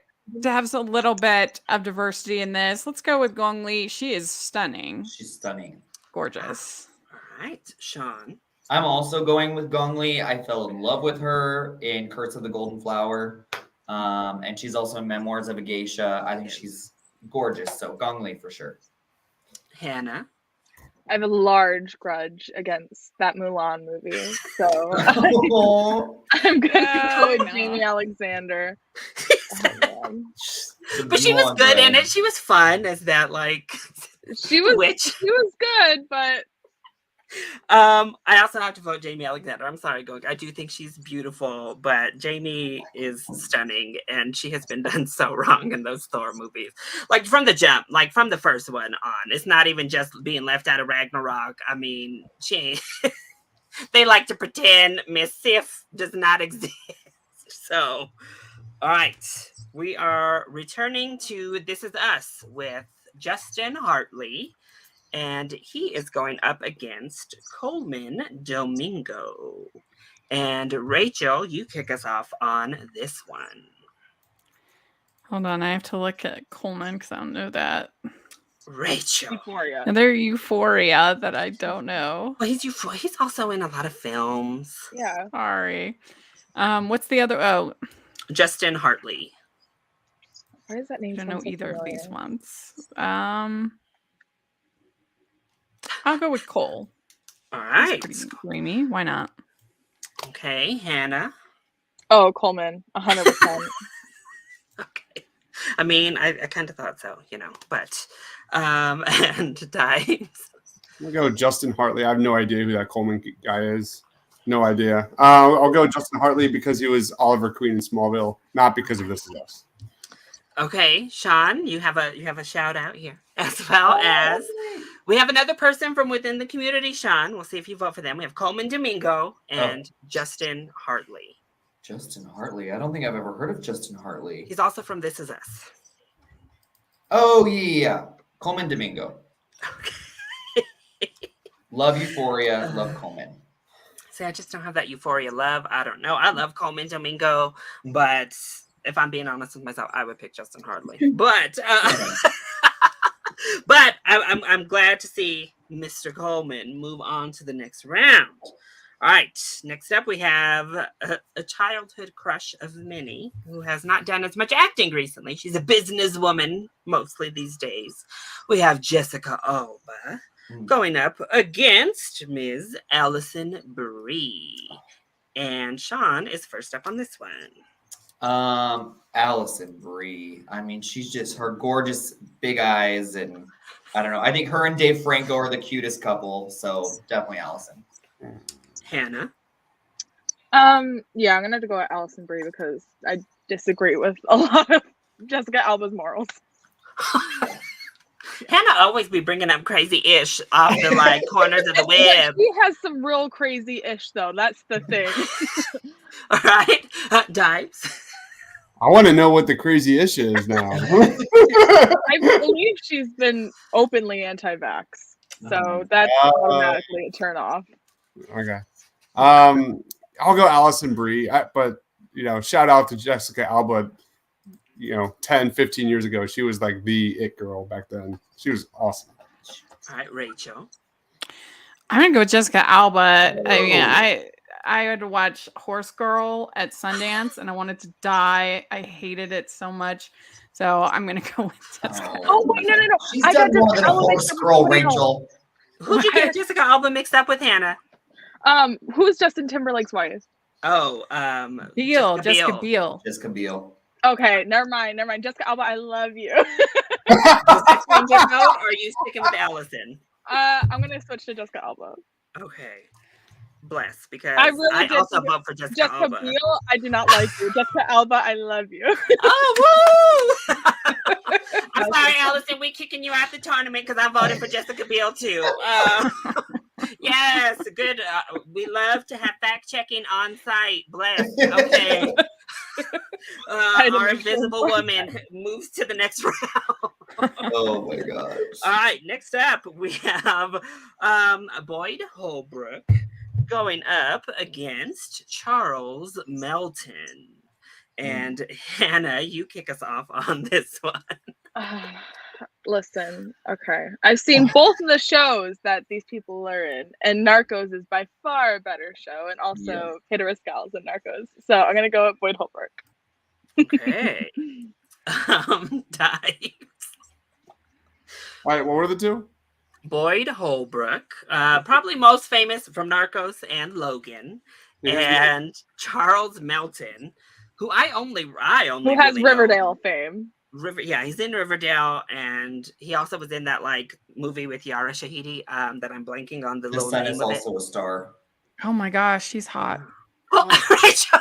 have a little bit of diversity in this, let's go with Gong Li. She is stunning. She's stunning. Gorgeous. All right, Shawn. I'm also going with Gong Li. I fell in love with her in Curse of the Golden Flower. And she's also in Memoirs of a Geisha. I think she's gorgeous. So Gong Li for sure. Hannah. I have a large grudge against that Mulan movie, so I'm gonna go with Jamie Alexander. But she was good in it. She was fun as that she was witch. She was good, but I also have to vote Jamie Alexander. I'm sorry, Gog. I do think she's beautiful, but Jamie is stunning, and she has been done so wrong in those Thor movies. Like from the jump, like from the first one on. It's not even just being left out of Ragnarok. I mean, they like to pretend Miss Sif does not exist. So, all right. We are returning to This Is Us with Justin Hartley. And he is going up against Coleman Domingo. And Rachel, you kick us off on this one. Hold on, I have to look at Coleman because I don't know that. Rachel. Euphoria. Another Euphoria that I don't know. Well, he's also in a lot of films. Yeah. Sorry. What's the other? Oh, Justin Hartley. Why does that name? I don't know sound so either of familiar? these ones. I'll go with Cole. All right. Pretty dreamy. Why not? Okay, Hannah. Oh, Coleman, 100%. Okay. I mean, I kind of thought so, but and Diebs. I'm gonna go with Justin Hartley. I have no idea who that Coleman guy is. No idea. I'll go with Justin Hartley because he was Oliver Queen in Smallville, not because of This Is Us. Okay, Shawn, you have a shout out here, as well as we have another person from within the community. Shawn, we'll see if you vote for them. We have Coleman Domingo and Justin Hartley. Justin Hartley. I don't think I've ever heard of Justin Hartley. He's also from This Is Us. Oh yeah, Coleman Domingo. Okay. Love Euphoria. Love Coleman. See, I just don't have that Euphoria love. I don't know. I love Coleman Domingo, but if I'm being honest with myself, I would pick Justin Hartley. But but I'm glad to see Mr. Coleman move on to the next round. All right. Next up, we have a childhood crush of many who has not done as much acting recently. She's a businesswoman mostly these days. We have Jessica Alba going up against Ms. Allison Brie. And Shawn is first up on this one. Allison Brie. I mean, she's just her gorgeous big eyes, and I don't know. I think her and Dave Franco are the cutest couple, so definitely Allison. Hannah. Yeah, I'm gonna have to go with Allison Brie because I disagree with a lot of Jessica Alba's morals. Hannah always be bringing up crazy ish off the like corners of the web. He has some real crazy ish though. That's the thing. All right, Diebs. I want to know what the crazy issue is now. I believe she's been openly anti-vax, so that's automatically a turn off. Okay. I'll go Allison Brie, but shout out to Jessica Alba. 10, 15 years ago, she was like the it girl back then. She was awesome. All right, Rachel. I'm gonna go with Jessica Alba. I mean, I had to watch Horse Girl at Sundance, and I wanted to die. I hated it so much, so I'm gonna go with Jessica. Oh wait, no! She's done more than a Horse Girl, Rachel. Who'd you get Jessica Alba mixed up with, Hannah? Who's Justin Timberlake's wife? Oh, Jessica Biel. Jessica Biel. Okay, never mind. Jessica Alba, I love you. Or are you sticking with Allison? I'm gonna switch to Jessica Alba. Okay. Bless, because I also vote for Jessica Alba. Biel, I do not like you. Jessica Alba, I love you. Oh, woo! I'm sorry, Allison. We kicking you out the tournament because I voted for Jessica Biel too. Yes, good. We love to have fact checking on site. Bless. Okay. Our invisible woman moves to the next round. Oh my gosh. All right, next up we have Boyd Holbrook going up against Charles Melton. And Hannah, you kick us off on this one. Listen, okay. I've seen both of the shows that these people are in, and Narcos is by far a better show, and also Hit Gals than Narcos. So I'm gonna go with Boyd Holbrook. Okay. Diebs. All right, what were the two? Boyd Holbrook, probably most famous from Narcos and Logan, and Charles Melton, who I only who has really Riverdale fame. He's in Riverdale, and he also was in that like movie with Yara Shahidi that I'm blanking on the This little son name is of also a star. Oh my gosh, she's hot. Well, Rachel.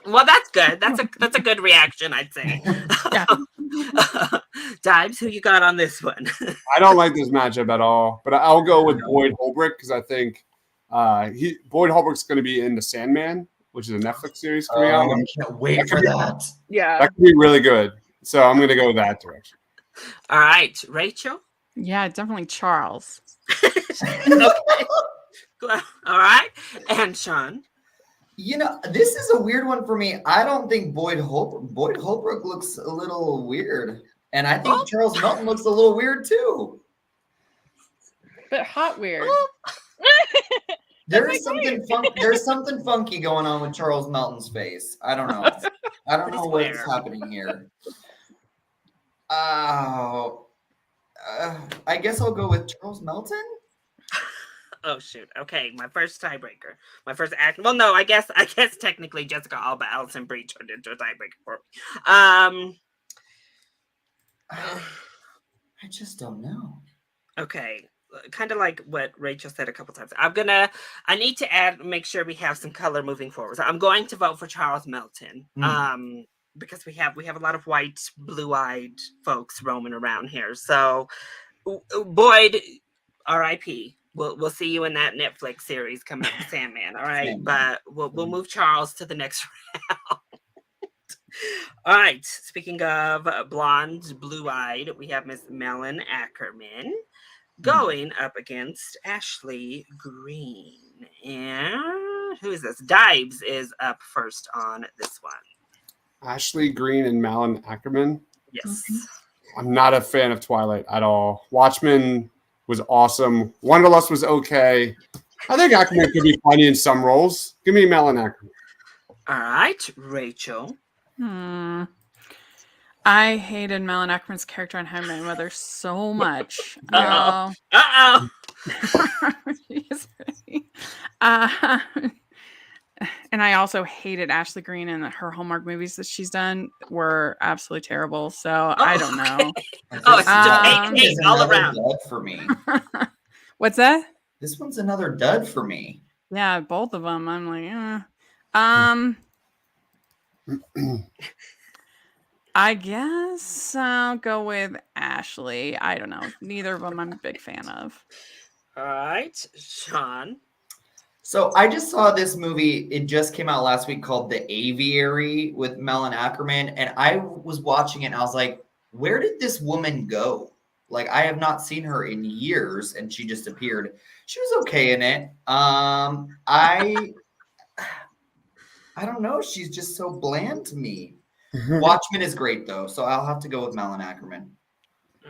Well, that's good. That's a good reaction, I'd say. Yeah. Diebs, who you got on this one? I don't like this matchup at all, but I'll go with Boyd Holbrook because I think Boyd Holbrook's going to be in The Sandman, which is a Netflix series coming out. I can't wait for that. Yeah. That could be really good. So I'm going to go that direction. All right, Rachel. Yeah, definitely Charles. Okay. All right, and Shawn. This is a weird one for me. I don't think Boyd Holbrook looks a little weird. And I think Charles Melton looks a little weird too. But hot weird. There's something funky going on with Charles Melton's face. I don't know. I don't know what's happening here. I guess I'll go with Charles Melton. Oh shoot. Okay, my first tiebreaker. My first act. Well, no, I guess technically Jessica Alba, Allison Brie turned into a tiebreaker for me. I just don't know. Okay. Kind of like what Rachel said a couple times. I need to make sure we have some color moving forward. So I'm going to vote for Charles Melton. Because we have a lot of white, blue-eyed folks roaming around here. So Boyd, R.I.P. We'll see you in that Netflix series coming up, Sandman. All right, but we'll move Charles to the next round. All right. Speaking of blonde, blue-eyed, we have Miss Melon Ackerman going up against Ashley Green. And who is this? Diebs is up first on this one. Ashley Green and Malin Ackerman. Yes. I'm not a fan of Twilight at all. Watchmen was awesome. Wanderlust was okay. I think Ackerman could be funny in some roles. Give me Malin Ackerman. All right, Rachel. I hated Malin Ackerman's character on How I Met Your Mother so much. Uh-oh. And I also hated Ashley Green, and her Hallmark movies that she's done were absolutely terrible. So I don't know. It's just hate all around. Dud for me. What's that? This one's another dud for me. Yeah, both of them. I'm like, I guess I'll go with Ashley. I don't know. Neither of them I'm a big fan of. All right, Shawn. So I just saw this movie. It just came out last week called The Aviary with Melon Ackerman. And I was watching it and I was like, where did this woman go? Like, I have not seen her in years, and she just appeared. She was okay in it. I don't know. She's just so bland to me. Watchmen is great, though, so I'll have to go with Melon Ackerman.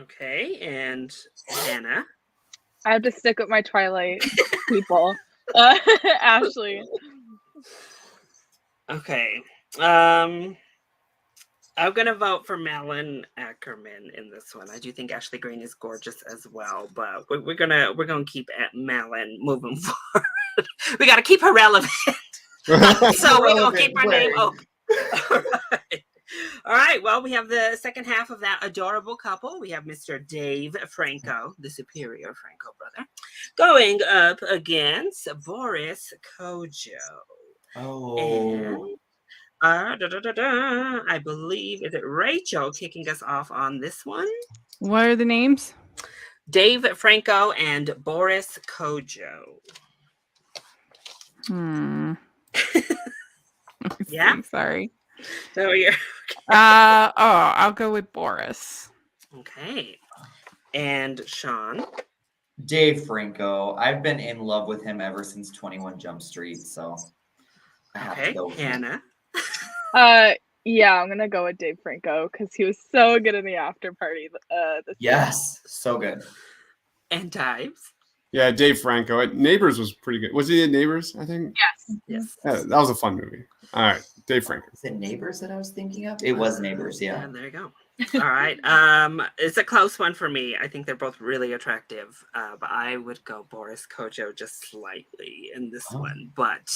Okay, and Hannah. I have to stick with my Twilight people. Ashley. Okay. I'm gonna vote for Melon Ackerman in this one. I do think Ashley Greene is gorgeous as well, but we're gonna keep at Melon moving forward. We gotta keep her relevant, so we're gonna keep her name open. All right. Well, we have the second half of that adorable couple. We have Mr. Dave Franco, the superior Franco brother, going up against Boris Kojo. Oh. And I believe, is it Rachel kicking us off on this one? What are the names? Dave Franco and Boris Kojo. Yeah? Sorry. So you're... I'll go with Boris. Okay. And Shawn? Dave Franco. I've been in love with him ever since 21 Jump Street, so I have to go with Hannah? Yeah, I'm gonna go with Dave Franco because he was so good in the after party. Yes, so good. And Diebs? Yeah, Dave Franco. Neighbors was pretty good. Was he in Neighbors, I think? Yes. Yeah, that was a fun movie. All right, Dave Franco. Is it Neighbors that I was thinking of? It was Neighbors, yeah. And there you go. All right. It's a close one for me. I think they're both really attractive, but I would go Boris Kojo just slightly in this one. But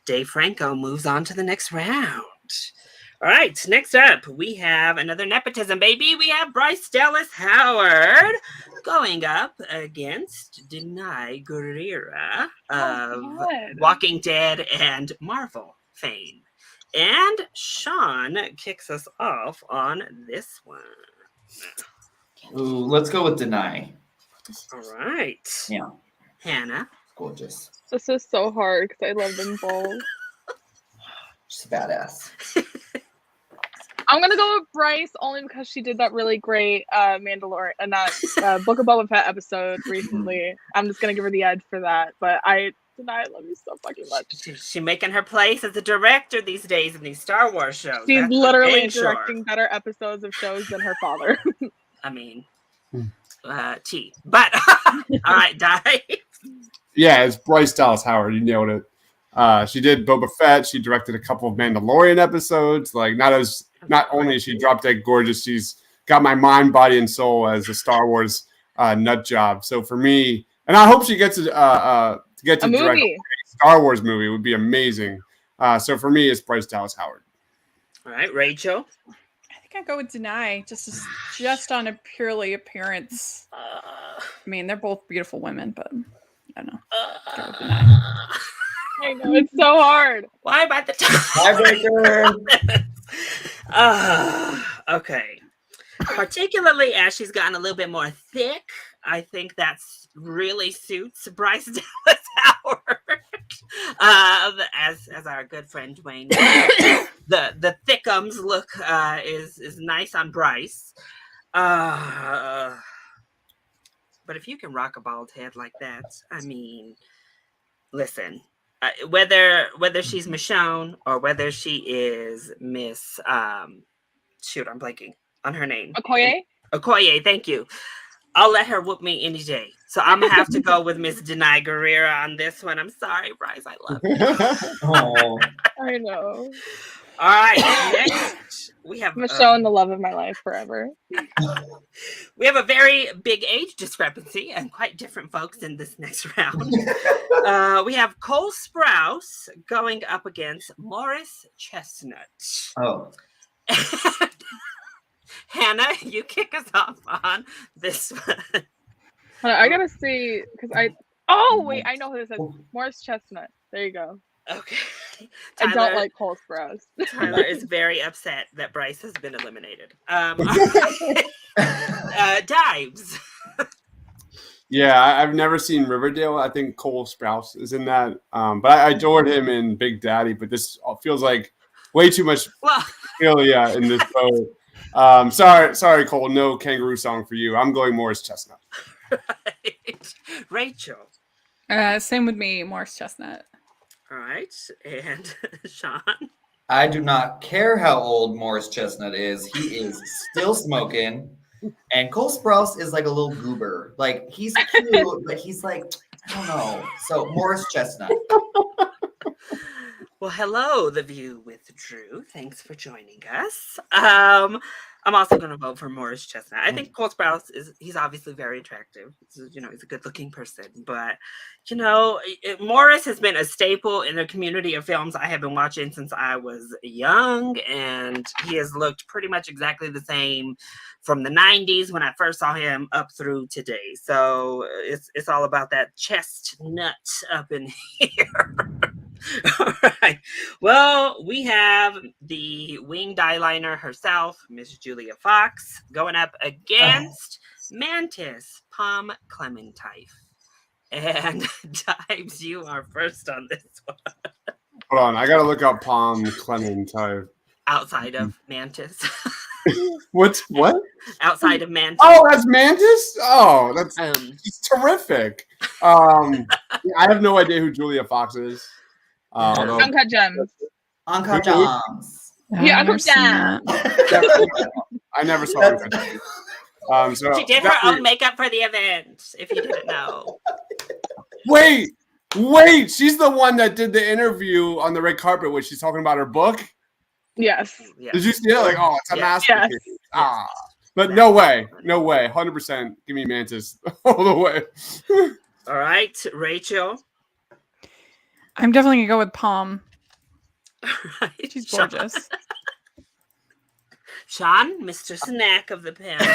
Dave Franco moves on to the next round. All right. Next up, we have another nepotism baby. We have Bryce Dallas Howard going up against Danai Gurira of Walking Dead and Marvel fame. And Shawn kicks us off on this one. Ooh, let's go with Danai. All right. Yeah. Hannah. Gorgeous. This is so hard because I love them both. She's a badass. I'm gonna go with Bryce only because she did that really great Mandalorian and that Book of Boba Fett episode recently. I'm just gonna give her the edge for that. But Danai, I love you so fucking much. She's making her place as a director these days in these Star Wars shows. She's That's literally directing better episodes of shows than her father. I mean, T. But all right, Di. Yeah, it's Bryce Dallas Howard. You nailed it. She did Boba Fett. She directed a couple of Mandalorian episodes. Like, not only is she drop dead gorgeous, she's got my mind, body, and soul as a Star Wars nut job. So for me, and I hope she gets to direct a Star Wars movie. Would be amazing. So for me, it's Bryce Dallas Howard. All right, Rachel. I think I go with Danai, just on a purely appearance. I mean, they're both beautiful women, but I don't know. Go with Danai. I know, it's so hard. Why am I the okay. Particularly as she's gotten a little bit more thick, I think that's really suits Bryce Dallas Howard. As our good friend Dwayne, the thickums look is nice on Bryce. But if you can rock a bald head like that, I mean, listen. Whether she's Michonne or whether she is Miss I'm blanking on her name. Okoye, thank you. I'll let her whoop me any day. So I'm gonna have to go with Miss Danai Gurira on this one. I'm sorry, Bryce. I love you. Oh, I know. All right, next we have Michonne, the love of my life forever. We have a very big age discrepancy and quite different folks in this next round. We have Cole Sprouse going up against Morris Chestnut. Oh. Hannah, you kick us off on this one. I gotta see because I know who this is. Morris Chestnut. There you go. Okay. I don't like Cole Sprouse. Tyler is very upset that Bryce has been eliminated. Diebs. Yeah, I've never seen Riverdale. I think Cole Sprouse is in that. But I adored him in Big Daddy, but this feels like way too much Philia in this boat. Sorry, Cole. No kangaroo song for you. I'm going Morris Chestnut. Right. Rachel. Same with me, Morris Chestnut. All right. And Shawn. I do not care how old Morris Chestnut is. He is still smoking. And Cole Sprouse is like a little goober. Like, he's cute, but he's like, I don't know. So, Morris Chestnut. Well, hello, The View with Drew. Thanks for joining us. I'm also going to vote for Morris Chestnut. I think Cole Sprouse he's obviously very attractive. He's a good-looking person. But, Morris has been a staple in the community of films I have been watching since I was young. And he has looked pretty much exactly the same from the 90s when I first saw him up through today. So it's all about that chestnut up in here. All right. Well, we have the winged eyeliner herself, Miss Julia Fox, going up against Mantis Palm Clementine. And Diebs, you are first on this one. Hold on, I gotta look up Palm Clementine. Outside of Mantis. What? Outside of Mantis. Oh, that's Mantis? Oh, she's terrific. I have no idea who Julia Fox is. Uncut Gems. Uncut Gems. Yeah, Uncut Gems. I never saw Uncut Gems. She did her own makeup for the event, if you didn't know. Wait, she's the one that did the interview on the red carpet where she's talking about her book? Yes. Did you see it? Like, oh, it's a masterpiece. Yes. But no way. 100%. Give me Mantis all the way. All right, Rachel. I'm definitely gonna go with Palm. Right. She's gorgeous. Shawn, Mr. Snack of the panel.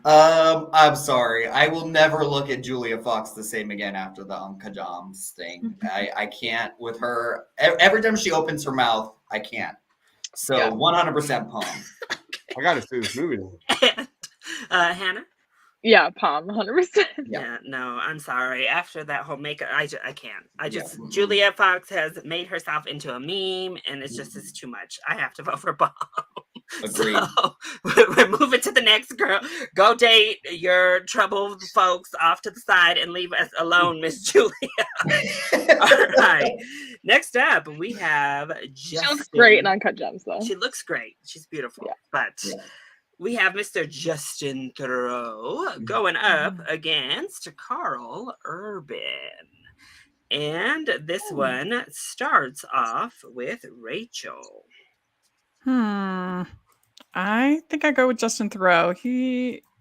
I'm sorry. I will never look at Julia Fox the same again after the Uncut Gems thing. I can't with her. Every time she opens her mouth, I can't. So 100% Palm. I gotta see this movie. And, Hannah? Yeah, Palm, 100%. Yeah, no, I'm sorry. After that whole makeup, I can't. Julia Fox has made herself into a meme, and it's too much. I have to vote for Palm. Agreed. So, we're moving to the next girl. Go date your troubled folks off to the side and leave us alone, Miss Julia. All right. Next up, we have Justin. She looks great in Uncut Gems, though. She looks great. She's beautiful. Yeah. But we have Mr. Justin Thoreau going up against Carl Urban. And this one starts off with Rachel. I think I go with Justin Thoreau.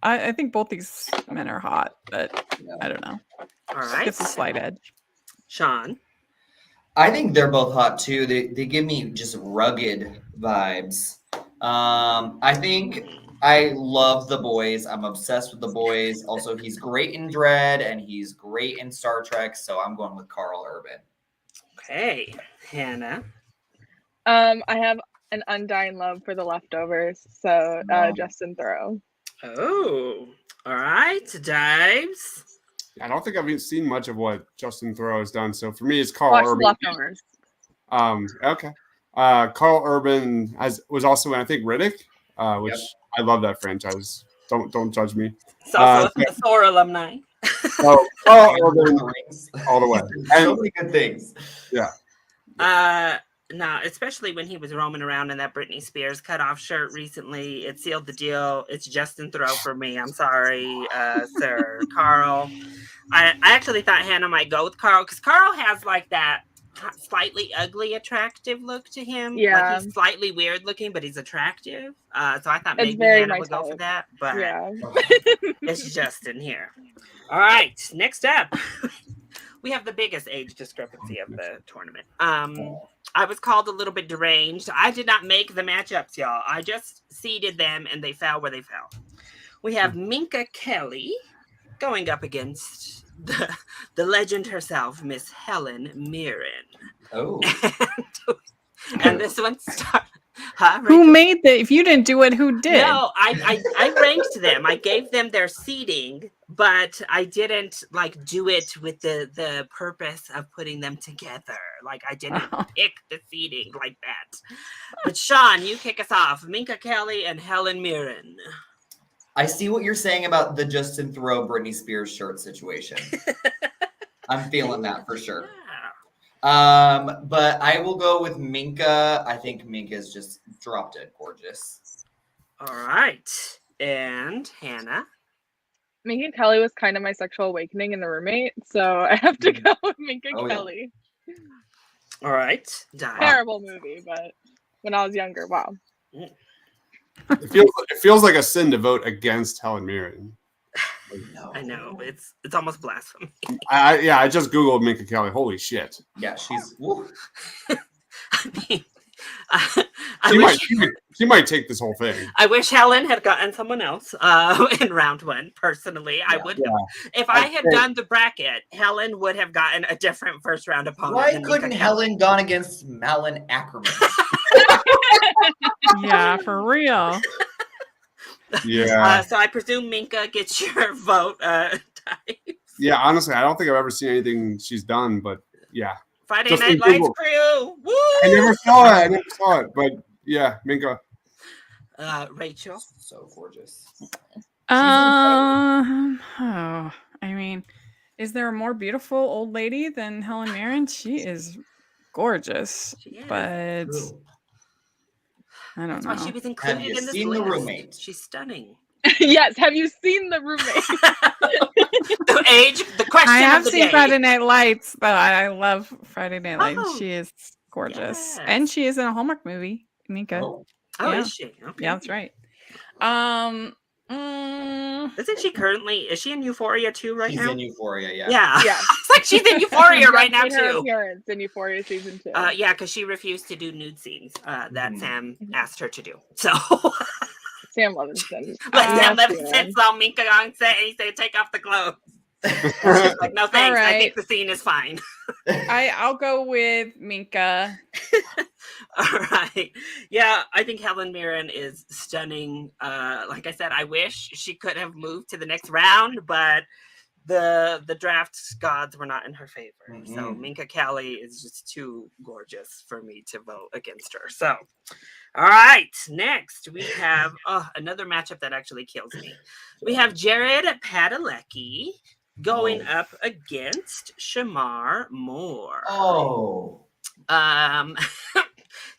I think both these men are hot, but I don't know. All right. It's a slight edge. Shawn. I think they're both hot too. They give me just rugged vibes. I think I love The Boys. I'm obsessed with The Boys. Also, he's great in Dread and he's great in Star Trek. So I'm going with Carl Urban. Okay. Hannah. I have an undying love for The Leftovers. So Justin Thoreau. Oh. All right. Diebs. I don't think I've seen much of what Justin Thoreau has done. So for me, it's Carl Urban. Leftovers. Okay. Carl Urban was also in, I think, Riddick, which I love that franchise. Don't judge me. So a Thor alumni. Carl Urban all the way. And, so many good things. Yeah. No, especially when he was roaming around in that Britney Spears cutoff shirt recently. It sealed the deal. It's Justin Thoreau for me. I'm sorry, sir. Carl. I actually thought Hannah might go with Carl because Carl has like that slightly ugly, attractive look to him. Yeah. Like he's slightly weird looking, but he's attractive. So I thought maybe very Hannah my would go for type. that. But Yeah. it's Justin here. All right. Next up, we have the biggest age discrepancy of the tournament. I was called a little bit deranged. I did not make the matchups, y'all. I just seeded them and they fell where they fell. We have Minka Kelly going up against the legend herself, Miss Helen Mirren. Oh. And this one starts. Huh, Who Rachel? made the? If you didn't do it, who did? No, I ranked them. I gave them their seating, but I didn't like do it with the purpose of putting them together. Like I didn't pick the seating like that. But Shawn, you kick us off. Minka Kelly and Helen Mirren. I see what you're saying about the Justin Thoreau Britney Spears shirt situation. I'm feeling that for sure. But I will go with Minka. I think Minka's just drop dead gorgeous. All right. And Hannah. Minka Kelly was kind of my sexual awakening in The Roommate, so I have to go with Minka Kelly. Yeah. All right. Di. Terrible movie, but when I was younger, wow. It feels like a sin to vote against Helen Mirren. I know it's almost blasphemy. I just googled Minka Kelly. Holy shit! Yeah, she's. Woo. I mean, she might take this whole thing. I wish Helen had gotten someone else in round one. Personally, I would have. If I had done the bracket, Helen would have gotten a different first round opponent. Why couldn't Helen gone against Malin Ackerman? Yeah, for real. Yeah. So I presume Minka gets your vote. Yeah, honestly, I don't think I've ever seen anything she's done, but yeah. Friday Just Night Lights crew. Woo! I never saw it, but yeah, Minka. Rachel. So gorgeous. I mean, is there a more beautiful old lady than Helen Mirren? She is gorgeous, but True. I don't That's know. why she was included Have you in this seen list. The Roommate? She's stunning. Yes, have you seen The Roommate? The question I have of the seen day. Friday Night Lights, though. I love Friday Night Lights. Oh, She is gorgeous, yes. and she is in a Hallmark movie. Minka. Oh, yeah. Is she? Okay. Yeah, that's right. Isn't she currently? Is she in Euphoria too right she's now? in Euphoria, yeah. Yeah. Yeah. It's like she's in Euphoria right now Just made her too. appearance in Euphoria season 2. Yeah, because she refused to do nude scenes that Sam asked her to do. So Sam Levinson. Sam Yeah. Levinson saw Minka on set and he said, "Take off the clothes." She's like, "No thanks. I think right. the scene is fine." I'll go with Minka. All right. Yeah, I think Helen Mirren is stunning. Like I said, I wish she could have moved to the next round, but the draft gods were not in her favor. So Minka Kelly is just too gorgeous for me to vote against her. So, all right. Next, we have another matchup that actually kills me. We have Jared Padalecki going up against Shamar Moore. Oh.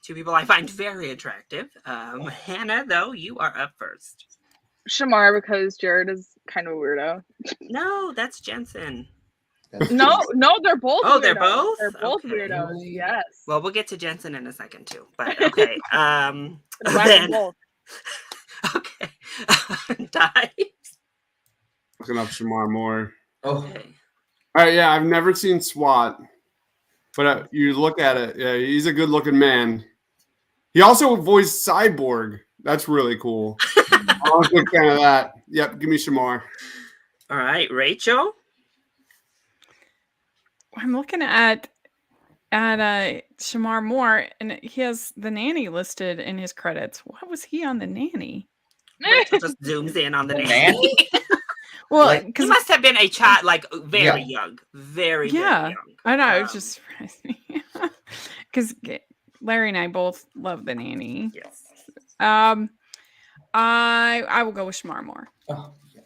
Two people I find very attractive. Hannah, though, you are up first. Shamar, because Jared is kind of a weirdo. No, that's Jensen. No, they're both. Oh, weirdos. they're both? They're both Okay. weirdos. Yes. Well, we'll get to Jensen in a second too. But okay. Ryan Then, both. okay. Diebs. Looking up Shamar Moore. Oh. Okay. All right, yeah, I've never seen SWAT, but you look at it, yeah, he's a good-looking man. He also voiced Cyborg. That's really cool. I'm a big fan of that. Yep, give me Shamar. All right, Rachel. I'm looking at Shamar Moore, and he has the nanny listed in his credits. Why was he on the nanny? Rachel just zooms in on the name. Nanny? Well, Like- He because must have been a child, like very Yeah. young, very Yeah. young. I know, it just surprised me. Because Larry and I both love the nanny. Yes. I will go with Shamar Moore. Oh, yeah.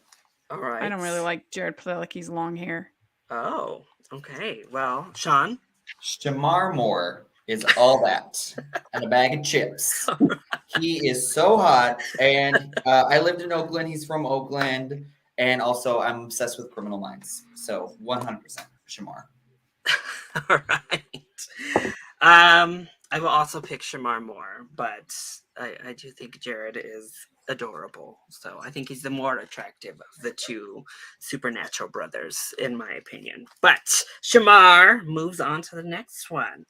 All right. I don't really like Jared Padalecki's long hair. Oh, okay. Well, Shawn. Shamar Moore is all that and a bag of chips. He is so hot. And I lived in Oakland. He's from Oakland. And also, I'm obsessed with Criminal Minds. So 100% Shamar. All right. I will also pick Shamar Moore, but I do think Jared is adorable. So I think he's the more attractive of the two supernatural brothers, in my opinion. But Shamar moves on to the next one.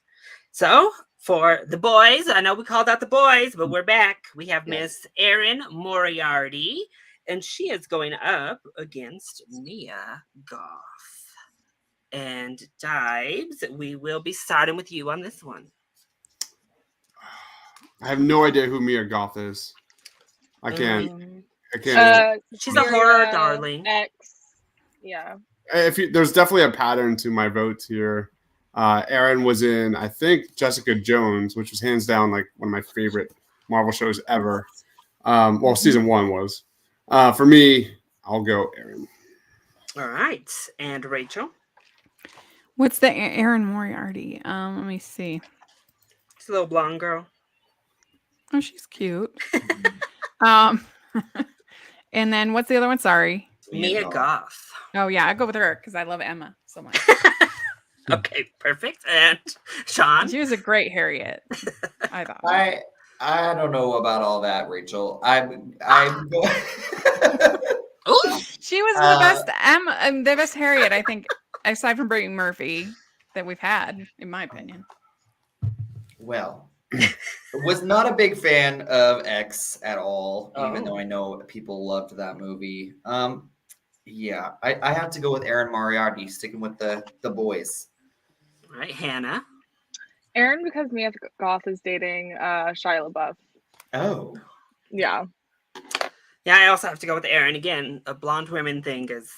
So for the boys, I know we called out the boys, but we're back. We have Miss Erin Moriarty, and she is going up against Mia Goth. And Diebs, we will be starting with you on this one. I have no idea who Mia Goth is. I can't. She's a horror darling. X. Yeah. There's definitely a pattern to my votes here. Erin was in, I think, Jessica Jones, which was hands down like one of my favorite Marvel shows ever. Well, season 1 was. For me, I'll go Erin. All right. And Rachel? What's the Erin Moriarty? Let me see. She's a little blonde girl. Oh, she's cute. And then what's the other one? Sorry. Mia Goth. Oh, yeah. I go with her because I love Emma so much. Okay, perfect. And Shawn? She was a great Harriet, I thought. I don't know about all that, Rachel. I'm She was the best Emma, the best Harriet, I think, aside from Brittany Murphy, that we've had, in my opinion. Well, was not a big fan of X at all, even though I know people loved that movie. Yeah, I have to go with Erin Moriarty, sticking with the boys. All right, Hannah. Erin, because Mia Goth is dating Shia LaBeouf. Oh. Yeah. Yeah, I also have to go with Erin again. A blonde women thing is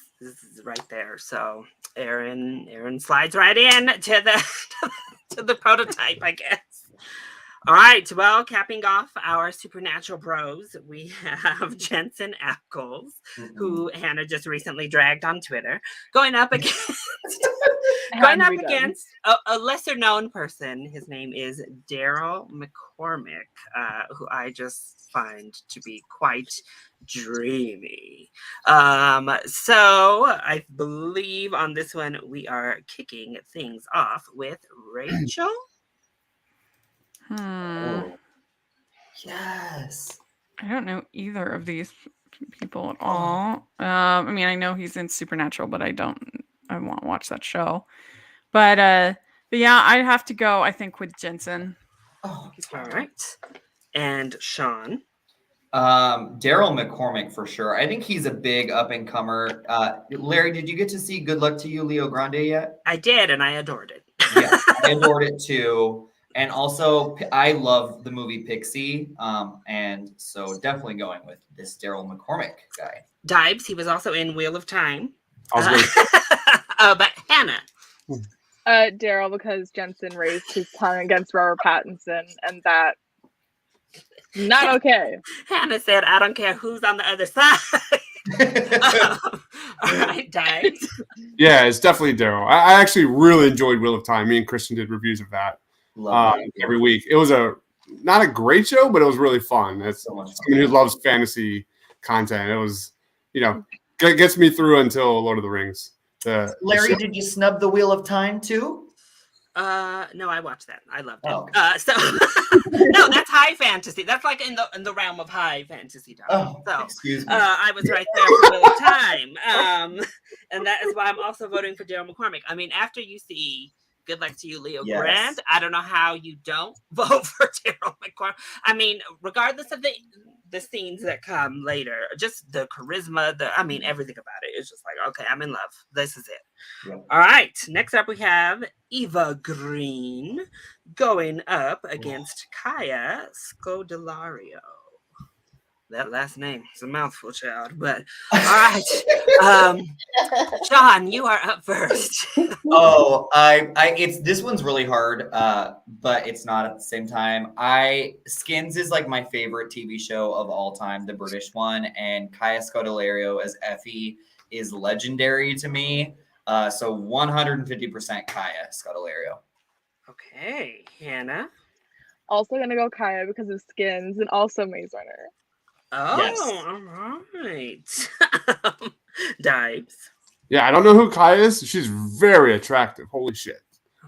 right there. So Erin slides right in to the prototype, I guess. All right. Well, capping off our supernatural bros, we have Jensen Ackles, who Hannah just recently dragged on Twitter, going up against a lesser known person. His name is Daryl McCormick, who I just find to be quite dreamy. So I believe on this one we are kicking things off with Rachel. Oh. Yes. I don't know either of these people at all. I mean, I know he's in Supernatural, but I won't watch that show. But yeah, I'd have to go, I think, with Jensen. Oh, all right. And Shawn. Daryl McCormick for sure. I think he's a big up and comer. Larry, did you get to see Good Luck to You, Leo Grande yet? I did, and I adored it. Yeah, I adored it too. And also, I love the movie Pixie. And so definitely going with this Daryl McCormick guy. Diebs, he was also in Wheel of Time. But Hannah. Daryl, because Jensen raised his tongue against Robert Pattinson, and that not okay. Hannah said, I don't care who's on the other side. All right, Diebs. Yeah, it's definitely Daryl. I actually really enjoyed Wheel of Time. Me and Christian did reviews of that every week. It was not a great show, but it was really fun. It's so much fun. Someone who loves fantasy content. It was, gets me through until Lord of the Rings. Larry, did you snub the Wheel of Time too? No, I watched that. I loved it. Oh, okay. So no, that's high fantasy. That's like in the realm of high fantasy. Oh, so excuse me. I was right there for Wheel of Time. And that is why I'm also voting for Daryl McCormick. I mean, after you see Good Luck to You, Leo Grande, I don't know how you don't vote for Daryl McCormick. I mean, regardless of the scenes that come later, just the charisma, everything about it is just like, okay, I'm in love. This is it. Yeah. All right. Next up, we have Eva Green going up against Kaya Scodelario. That last name is a mouthful, child. But all right, Shawn, you are up first. This one's really hard, but it's not at the same time. Skins is like my favorite TV show of all time, the British one, and Kaya Scodelario as Effie is legendary to me. So 150% Kaya Scodelario. Okay, Hannah. Also gonna go Kaya because of Skins, and also Maze Runner. Oh, yes. All right. Diebs. Yeah, I don't know who Kaya is. She's very attractive. Holy shit.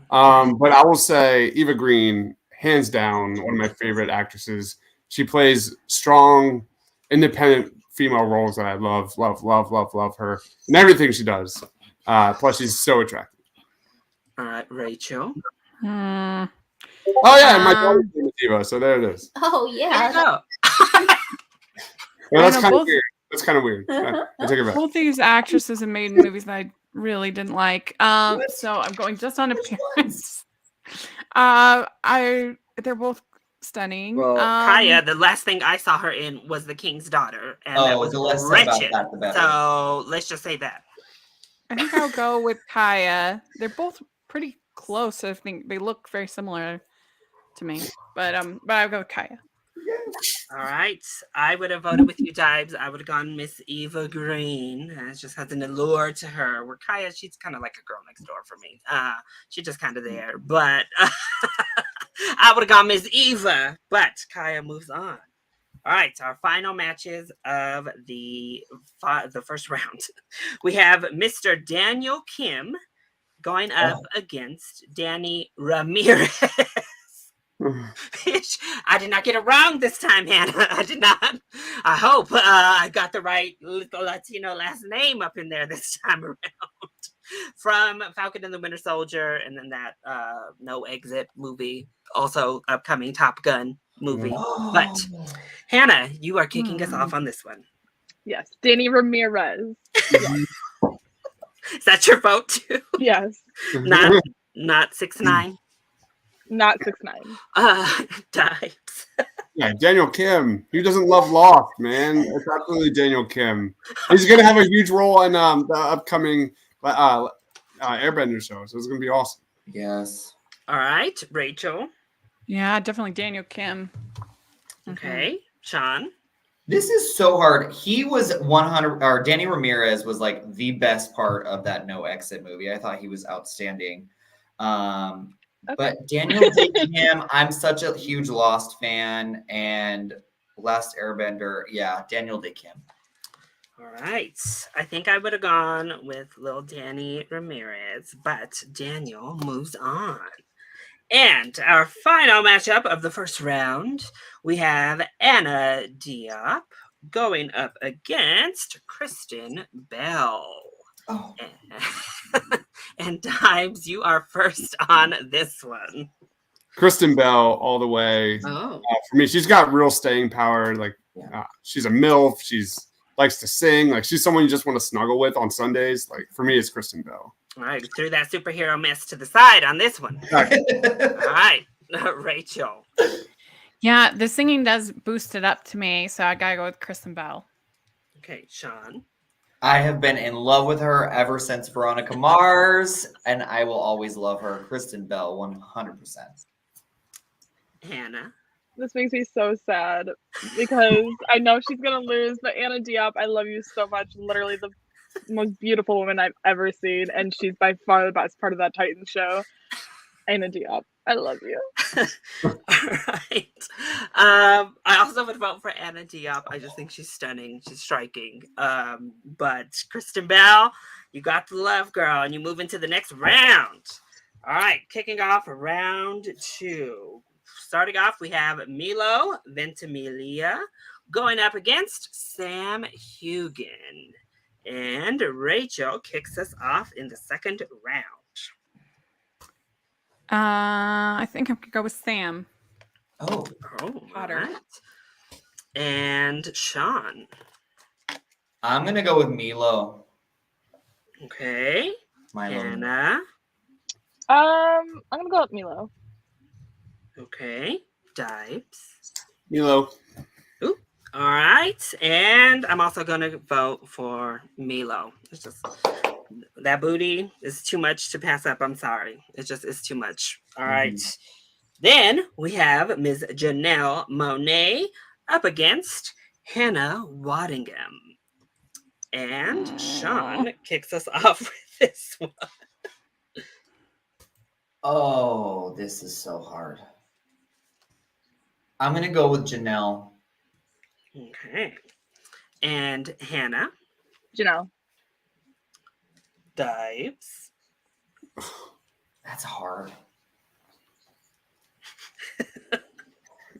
But I will say Eva Green, hands down, one of my favorite actresses. She plays strong, independent female roles that I love her and everything she does. Plus, she's so attractive. All right, Rachel. Oh, yeah, and my daughter's name is Eva, so there it is. Oh, yeah. Well, that's kind of weird. That's kind of weird. I take it back. Both these actresses have made movies that I really didn't like. So I'm going just on Which appearance. They're both stunning. Well, Kaya, the last thing I saw her in was The King's Daughter, and that was the less said about wretched. that, the better. So let's just say that. I think I'll go with Kaya. They're both pretty close. I think they look very similar to me, but I'll go with Kaya. All right. I would have voted with you, Diebs. I would have gone Miss Eva Green. It just has an allure to her. Where Kaya, she's kind of like a girl next door for me. She's just kind of there. But I would have gone Miss Eva. But Kaya moves on. All right. Our final matches of the first round. We have Mr. Daniel Kim going up against Danny Ramirez. I did not get it wrong this time, Hannah. I did not. I hope I got the right Latino last name up in there this time around. From Falcon and the Winter Soldier, and then that No Exit movie, also upcoming Top Gun movie. But Hannah, you are kicking us off on this one. Yes, Danny Ramirez. Yes. Is that your vote too? Yes. Not 6'9". Not 6'9". Diebs. Yeah, Daniel Kim. Who doesn't love Lost, man? It's absolutely Daniel Kim. He's gonna have a huge role in the upcoming Airbender show, so it's gonna be awesome. Yes. All right, Rachel. Yeah, definitely Daniel Kim. Okay, Shawn. This is so hard. He was 100, or Danny Ramirez was like the best part of that No Exit movie. I thought he was outstanding. But Daniel Kim, I'm such a huge Lost fan, and Last Airbender, yeah, Daniel Day Kim. All right. I think I would have gone with little Danny Ramirez, but Daniel moves on. And our final matchup of the first round, we have Anna Diop going up against Kristen Bell. Oh. And Diebs, you are first on this one. Kristen Bell all the way. Oh. For me, she's got real staying power. Like, she's a MILF. She's likes to sing. Like, she's someone you just want to snuggle with on Sundays. Like, for me, it's Kristen Bell. All right, threw that superhero mess to the side on this one. All right, Rachel. Yeah, the singing does boost it up to me, so I gotta go with Kristen Bell. Okay, Shawn. I have been in love with her ever since Veronica Mars, and I will always love her. Kristen Bell, 100%. Hannah. This makes me so sad because I know she's gonna lose, but Anna Diop, I love you so much. Literally the most beautiful woman I've ever seen, and she's by far the best part of that Titan show. Anna Diop, I love you. All right. I also would vote for Anna Diop. I just think she's stunning. She's striking. But Kristen Bell, you got the love, girl, and you move into the next round. All right, kicking off round 2. Starting off, we have Milo Ventimiglia going up against Sam Hugan. And Rachel kicks us off in the second round. I think I'm gonna go with Sam. Oh, Potter. Right. And Shawn. I'm going to go with Milo. Okay. Hannah. I'm gonna go with Milo. Okay. Diebs. Milo. Ooh. All right. And I'm also going to vote for Milo. It's just that booty is too much to pass up. I'm sorry. It's too much. All right. Then we have Ms. Janelle Monae up against Hannah Waddingham. And Shawn kicks us off with this one. Oh, this is so hard. I'm going to go with Janelle. Okay. And Hannah. Janelle. Diebs. That's hard.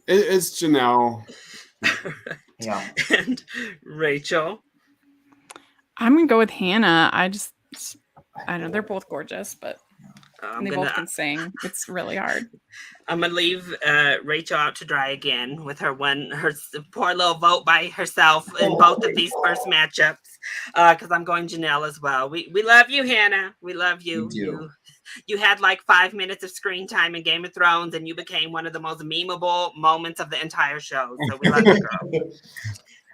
It's Janelle. Yeah. And Rachel. I'm gonna go with Hannah. I don't know, they're both gorgeous, but And they both can sing. It's really hard. I'm gonna leave Rachel out to dry again with her poor little vote by herself in both of these first matchups. Because I'm going Janelle as well. We love you, Hannah. We love you. You had like 5 minutes of screen time in Game of Thrones, and you became one of the most memeable moments of the entire show. So we love you, girl.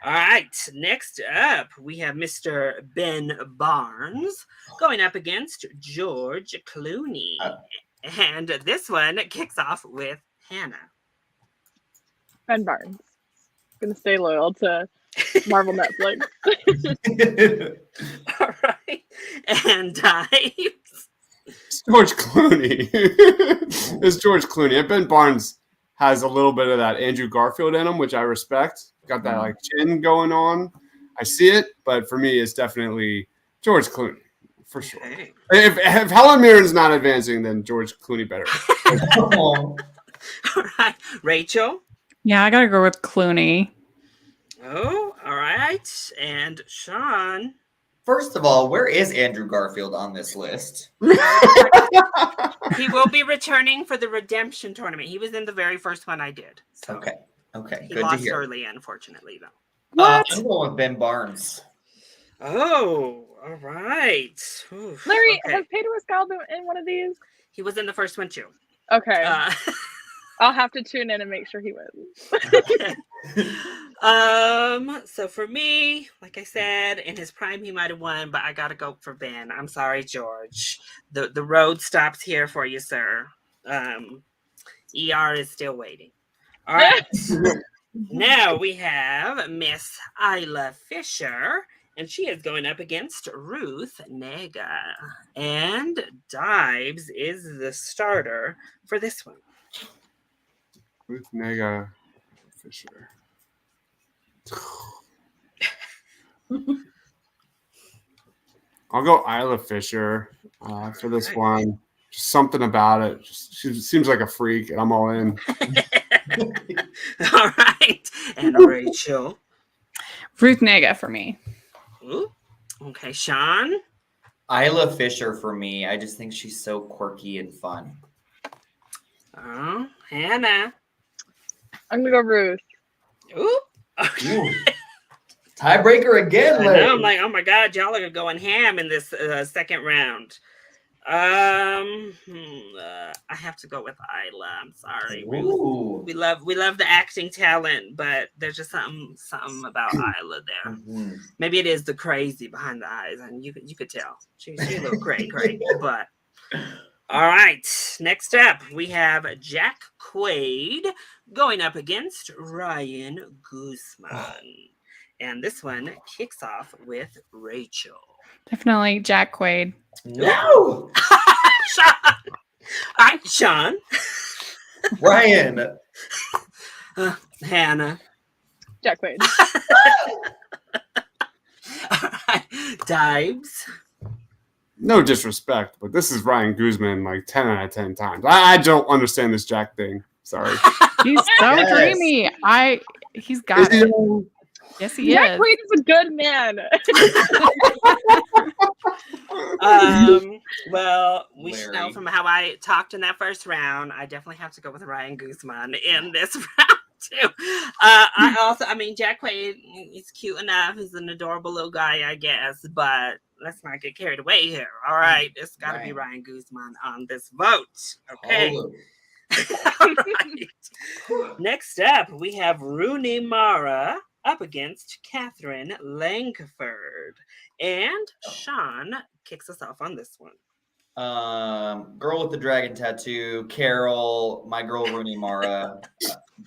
All right, next up, we have Mr. Ben Barnes going up against George Clooney. And this one kicks off with Hannah. Ben Barnes. Gonna stay loyal to Marvel Netflix. All right. And Diebs. It's George Clooney. It's George Clooney. And Ben Barnes has a little bit of that Andrew Garfield in him, which I respect. Got that like chin going on. I see it, but for me, it's definitely George Clooney for sure. Okay. If Helen Mirren's not advancing, then George Clooney better. All right, Rachel. Yeah, I gotta go with Clooney. Oh, all right, and Shawn. First of all, where is Andrew Garfield on this list? He will be returning for the redemption tournament. He was in the very first one I did. So. Okay. He Good lost to hear. early, unfortunately, though. What? I'm going with Ben Barnes. Oh, all right. Oof, Larry, okay. has Pedro Pascal been in one of these? He was in the first one, too. Okay. I'll have to tune in and make sure he wins. So for me, like I said, in his prime he might have won, but I gotta go for Ben. I'm sorry, George. The road stops here for you, sir. ER is still waiting. All right. Now we have Miss Isla Fisher, and she is going up against Ruth Nega. And Diebs is the starter for this one. Ruth Nega Fisher. I'll go Isla Fisher for this one. Just something about it. She seems like a freak, and I'm all in. All right. And Rachel. Ruth Nega for me. Ooh. Okay, Shawn. Isla Fisher for me. I just think she's so quirky and fun. Oh, Hannah. I'm gonna go Ruth. Ooh. Ooh. Tiebreaker again, I Larry. know, I'm like, oh my God, y'all are going ham in this second round. I have to go with Isla. I'm sorry. Ooh. We love the acting talent, but there's just something about Isla there. Mm-hmm. Maybe it is the crazy behind the eyes, and you could tell she's a little cray, but. All right, next up, we have Jack Quaid going up against Ryan Guzman. And this one kicks off with Rachel. Definitely Jack Quaid. No! Shawn. All right, Shawn. Ryan. Hannah. Jack Quaid. All right, Diebs. No disrespect, but this is Ryan Guzman like 10 out of 10 times. I don't understand this Jack thing. Sorry. He's so Yes. dreamy. He's got it. Yes, he Jack is. Quaid is a good man. Well, we should know Larry. from how I talked in that first round, I definitely have to go with Ryan Guzman in this round too. I mean, Jack Quaid, he's cute enough. He's an adorable little guy, I guess, but let's not get carried away here. All right, it's got to be Ryan Guzman on this vote. Okay. Oh, All right. Next up, we have Rooney Mara up against Katherine Langford. And Shawn kicks us off on this one. Girl with the dragon tattoo, Carol, my girl Rooney Mara.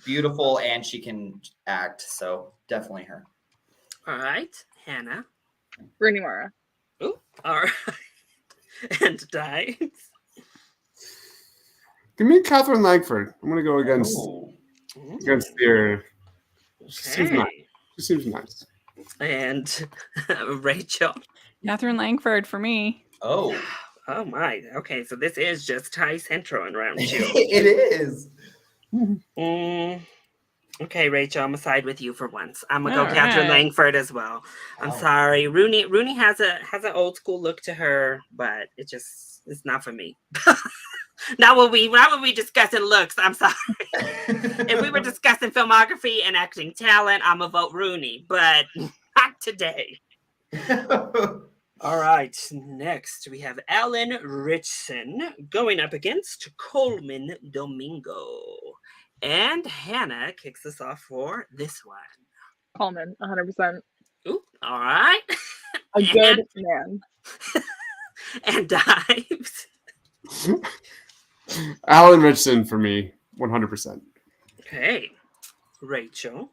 Beautiful, and she can act, so definitely her. All right, Hannah. Rooney Mara. Ooh, all right. And Diebs. Give me Katherine Langford. I'm gonna go against Ooh. theory. She seems Okay. nice. She seems nice. And Rachel. Catherine Langford for me. Oh, Oh my. Okay, so this is just Tie Central in round 2. it is. Okay, Rachel, I'm gonna side with you for once. I'm gonna All go Katherine right. Langford as well. I'm Wow. sorry. Rooney has an old school look to her, but it just It's not for me. Not when we discussing looks. I'm sorry. If we were discussing filmography and acting talent, I'm a vote Rooney, but not today. All right, next we have Alan Richardson going up against Coleman Domingo. And Hannah kicks us off for this one. Coleman, 100%. Ooh, all right. A good man. And Diebs. Alan Richardson for me, 100%. Okay. Rachel.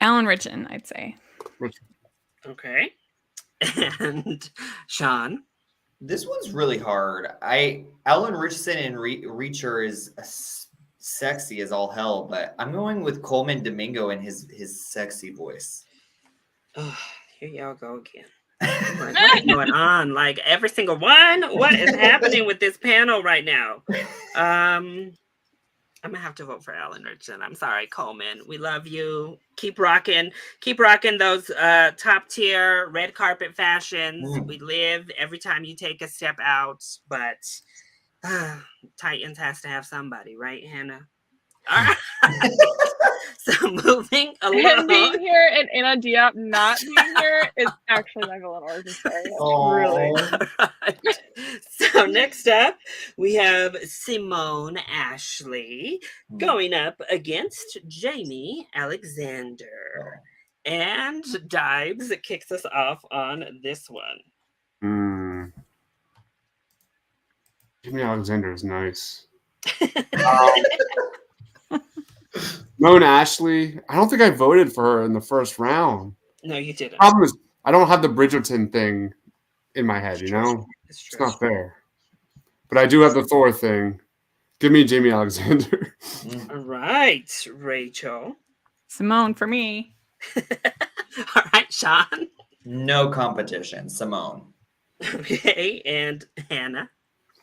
Alan Richton, I'd say. Okay. And Shawn. This one's really hard. Alan Richardson and Reacher is sexy as all hell, but I'm going with Coleman Domingo and his sexy voice. Oh, here y'all go again. Like, what is going on? Like every single one? What is happening with this panel right now? I'm gonna have to vote for Alan Richardson. I'm sorry, Coleman. We love you. Keep rocking those top tier red carpet fashions. We live every time you take a step out, but Titans has to have somebody, right, Hannah? All right. So moving along. Him being here and Anna Diop not being here is actually my villain origin story. Really. Right. So next up, we have Simone Ashley going up against Jamie Alexander. And Diebs kicks us off on this one. Jamie Alexander is nice. Moan Ashley, I don't think I voted for her in the first round. No, you didn't. Problem is, I don't have the Bridgerton thing in my head, you know? It's not fair. But I do have the Thor thing. Give me Jamie Alexander. All right, Rachel. Simone for me. All right, Shawn. No competition, Simone. Okay, and Hannah.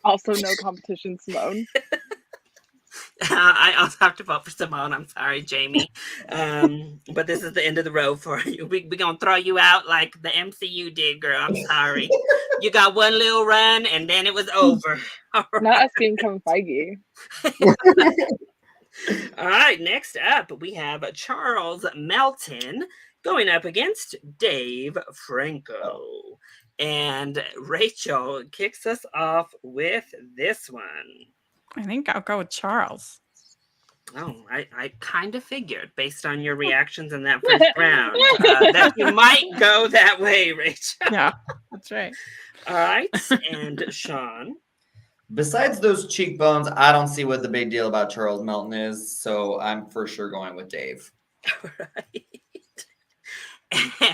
Also no competition, Simone. I also have to vote for Simone. I'm sorry, Jamie. But this is the end of the road for you. We're going to throw you out like the MCU did, girl. I'm sorry. You got one little run, and then it was over. All right. Not us being Kevin Feige. All right, next up, we have Charles Melton going up against Dave Franco. And Rachel kicks us off with this one. I think I'll go with Charles. Oh, I kind of figured based on your reactions in that first round that you might go that way, Rachel. Yeah, that's right. All right, and Shawn. Besides those cheekbones, I don't see what the big deal about Charles Melton is, so I'm for sure going with Dave. All right.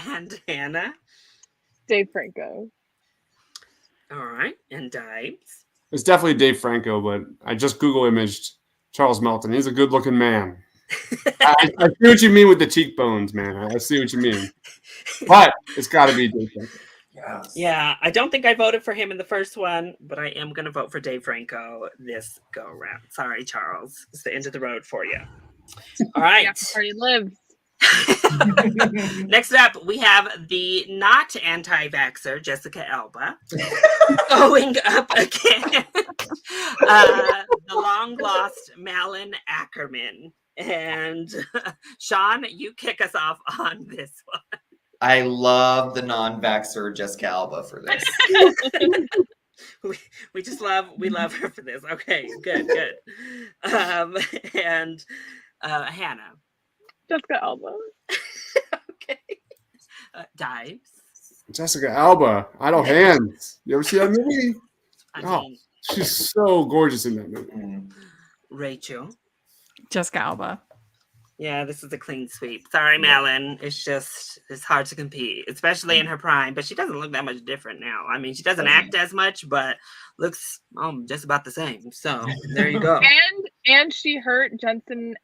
And Hannah. Dave Franco. All right, and Diebs. It's definitely Dave Franco, but I just Google imaged Charles Melton. He's a good-looking man. I see what you mean with the cheekbones, man. I see what you mean. But it's got to be Dave Franco. Yes. Yeah, I don't think I voted for him in the first one, but I am going to vote for Dave Franco this go-round. Sorry, Charles. It's the end of the road for you. All right. Yeah, party lives. Next up, we have the not anti-vaxxer, Jessica Alba, going up against the long-lost Malin Ackerman. And Shawn, you kick us off on this one. I love the non-vaxxer Jessica Alba for this. we love her for this. Okay, good. And Hannah. Jessica Alba. Okay. Diebs. Jessica Alba, Idle Hands. You ever see that movie? I mean, She's so gorgeous in that movie. Rachel. Jessica Alba. Yeah, this is a clean sweep. Sorry, Malin. It's hard to compete, especially in her prime. But she doesn't look that much different now. I mean, she doesn't act as much, but looks just about the same. So there you go. And she hurt Jensen,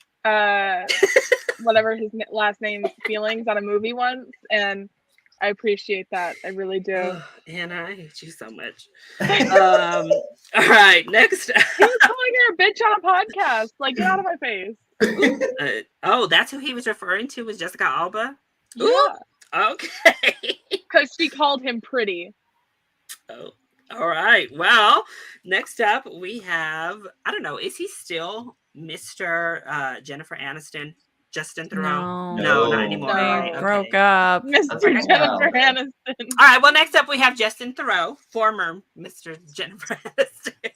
whatever his last name's feelings on a movie once, and I appreciate that. I really do. Hannah, I hate you so much. All right, next. He was calling her a bitch on a podcast. Like, get out of my face. That's who he was referring to, was Jessica Alba? Yeah. Okay. Because she called him pretty. Oh, All right. Well, next up we have, I don't know, is he still Mr. Jennifer Aniston? Justin Thoreau? No. Not anymore. No. Right? They Okay. broke up. Mr. Jennifer Yeah. Aniston. All right. Well, next up we have Justin Thoreau, former Mr. Jennifer Aniston,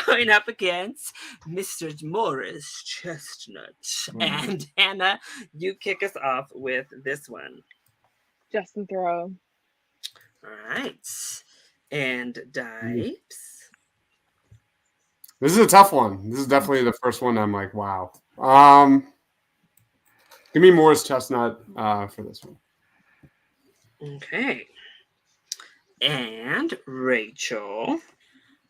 going up against Mr. Morris Chestnut. And Hannah, you kick us off with this one. Justin Thoreau. All right. And Diebs. This is a tough one. This is definitely the first one I'm like, wow. Give me Morris Chestnut for this one. Okay. And Rachel.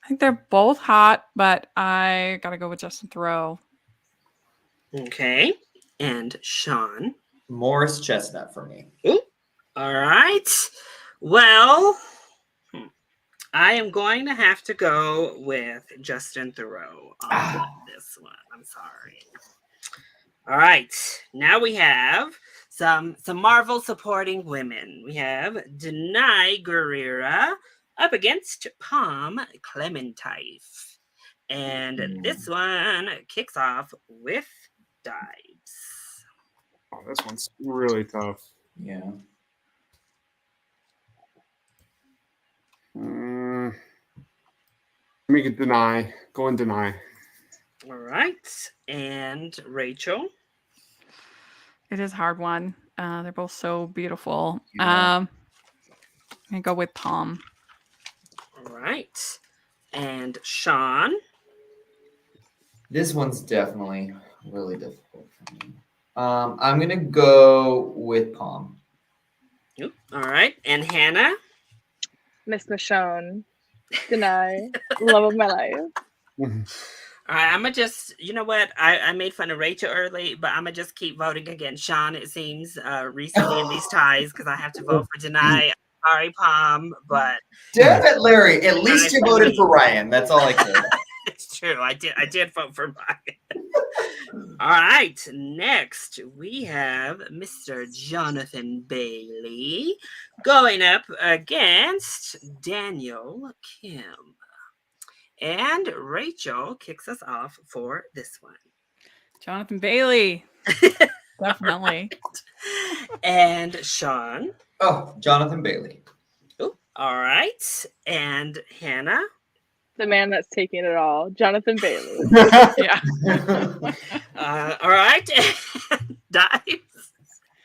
I think they're both hot, but I gotta go with Justin Thoreau. Okay. And Shawn. Morris Chestnut for me. All right. Well, I am going to have to go with Justin Thoreau on this one. I'm sorry. All right. Now we have some Marvel supporting women. We have Danai Gurira up against Palm Clementine. And this one kicks off with Diebs. Oh, this one's really tough. Yeah. Let me deny. Go and deny. All right. And Rachel. It is a hard one. They're both so beautiful. Yeah. I'm gonna go with Palm. All right. And Shawn. This one's definitely really difficult for me. I'm gonna go with Palm. All right. And Hannah. Miss Michonne. Deny. Love of my life. All right. I'm going to just, you know what? I made fun of Rachel early, but I'm going to just keep voting against Shawn, it seems, recently in these ties because I have to vote for Danai. Sorry, Palm, but. Damn it, Larry. At least you voted for Ryan. That's all I care. It's true. I did vote for Ryan. All right. Next, we have Mr. Jonathan Bailey going up against Daniel Kim. And Rachel kicks us off for this one. Jonathan Bailey. Definitely. And Shawn. Oh, Jonathan Bailey. Ooh, all right. And Hannah. The man that's taking it all. Jonathan Bailey. Yeah. All right. Diebs.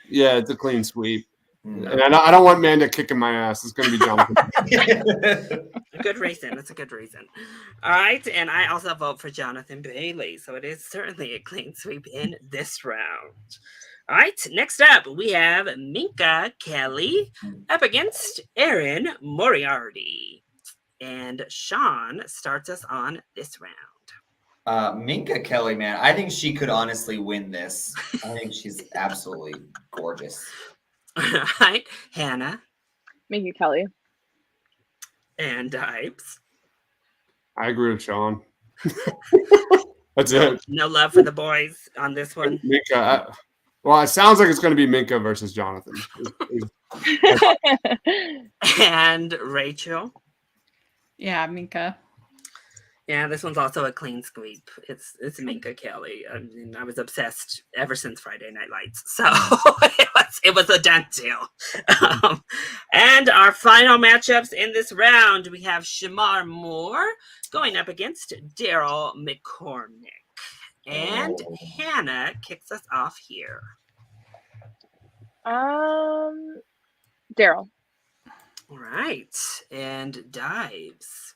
Yeah, it's a clean sweep. And I don't want Manda kicking my ass. It's going to be Jonathan. A good reason. That's a good reason. All right. And I also vote for Jonathan Bailey. So it is certainly a clean sweep in this round. All right. Next up, we have Minka Kelly up against Erin Moriarty. And Shawn starts us on this round. Minka Kelly, man, I think she could honestly win this. I think she's absolutely gorgeous. All right. Hannah. Minka Kelly. And Diebs. I agree with Shawn. That's it. No love for the boys on this one. Minka. Well, it sounds like it's going to be Minka versus Jonathan. And Rachel. Yeah, Minka. Yeah, this one's also a clean sweep. It's Minka Kelly. I mean, I was obsessed ever since Friday Night Lights, so it was a done deal. And our final matchups in this round, we have Shamar Moore going up against Daryl McCormick, and Hannah kicks us off here. Daryl. All right, and Diebs.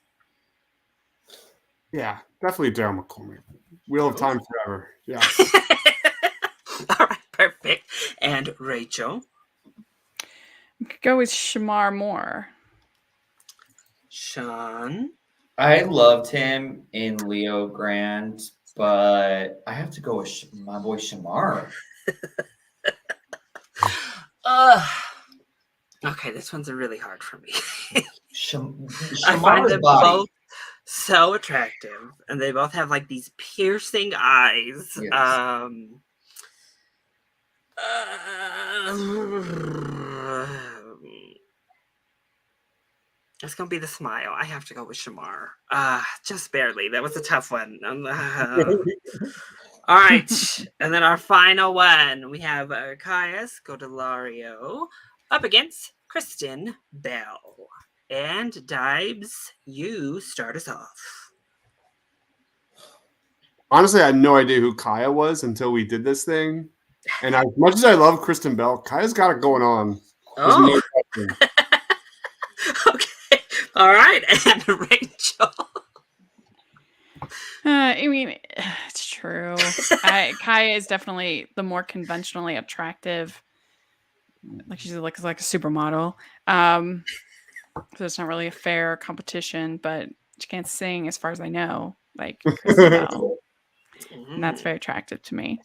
Yeah, definitely Daryl McCormick. Wheel of Time forever. Yeah. All right, perfect. And Rachel. We could go with Shamar Moore. Shawn. I loved him in Leo Grand, but I have to go with my boy Shamar. Okay, this one's really hard for me. Shamar's I find them body. both so attractive, and they both have like these piercing eyes. Yes. It's gonna be the smile. I have to go with Shamar. Just barely. That was a tough one. All right, and then our final one, we have Caius Godelario up against Kristen Bell. And Diebs, you start us off. Honestly, I had no idea who Kaya was until we did this thing. And as much as I love Kristen Bell, Kaya's got it going on. Oh. Okay. All right. And Rachel. I mean, it's true. Kaya is definitely the more conventionally attractive. Like she's like a supermodel. So it's not really a fair competition, but she can't sing as far as I know. Like Kristen Bell. And that's very attractive to me.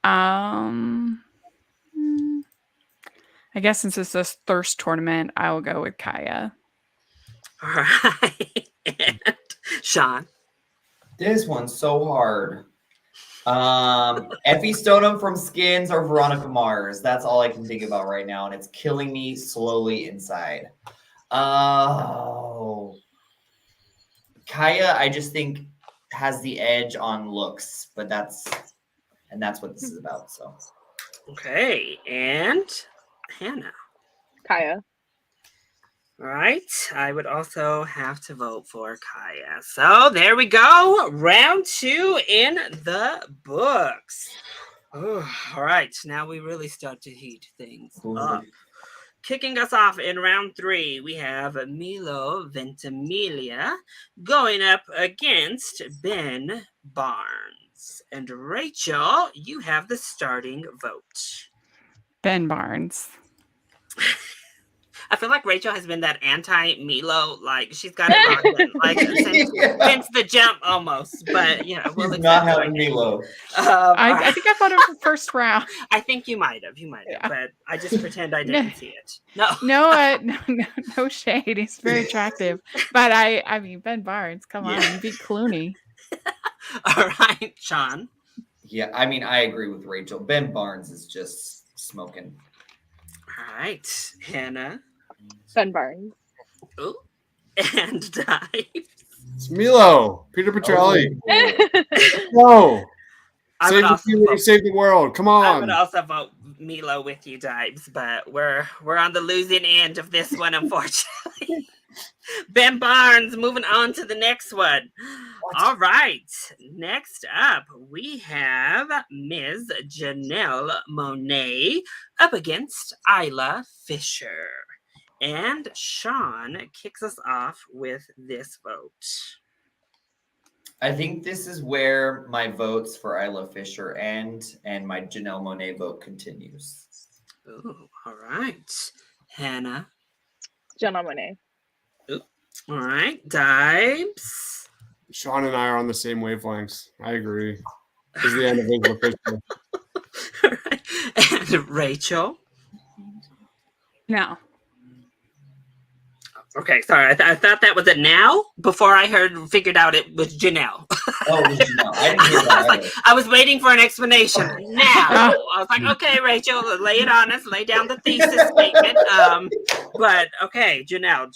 I guess since it's this thirst tournament, I will go with Kaya. All right. And Shawn. This one's so hard. Effie Stoneham from Skins or Veronica Mars. That's all I can think about right now, and it's killing me slowly inside. Oh. Kaya, I just think, has the edge on looks, but that's what this is about. So, Okay, and Hannah. Kaya. All right, I would also have to vote for Kaya. So there we go. Round 2 in the books. All right, now we really start to heat things up. Kicking us off in round 3, we have Milo Ventimiglia going up against Ben Barnes. And Rachel, you have the starting vote. Ben Barnes. I feel like Rachel has been that anti-Milo, like she's got it locked in, like since the jump almost. But we'll not having Milo. I think I thought of the first round. I think you might have, but I just pretend I didn't see it. No shade. He's very attractive, but I mean Ben Barnes. Come on, you beat Clooney. All right, Shawn. Yeah, I mean I agree with Rachel. Ben Barnes is just smoking. All right, Hannah. Ben Barnes. Ooh. And Diebs. It's Milo. Peter Petrelli. Oh. No. Save the world. Come on. I would also vote Milo with you, Diebs, but we're on the losing end of this one, unfortunately. Ben Barnes, moving on to the next one. All right. Next up, we have Ms. Janelle Monae up against Isla Fisher. And Shawn kicks us off with this vote. I think this is where my votes for Isla Fisher end and my Janelle Monae vote continues. Ooh, all right. Hannah. Janelle Monae. All right. Diebs. Shawn and I are on the same wavelengths. I agree. This is the end of Isla Fisher. All right. And Rachel. No. Okay, sorry. I thought that was a now before I figured out it was Janelle. Oh, it was Janelle. I didn't hear that either. I was waiting for an explanation. Now, I was like, okay, Rachel, lay it on us. Lay down the thesis statement. But okay, Janelle.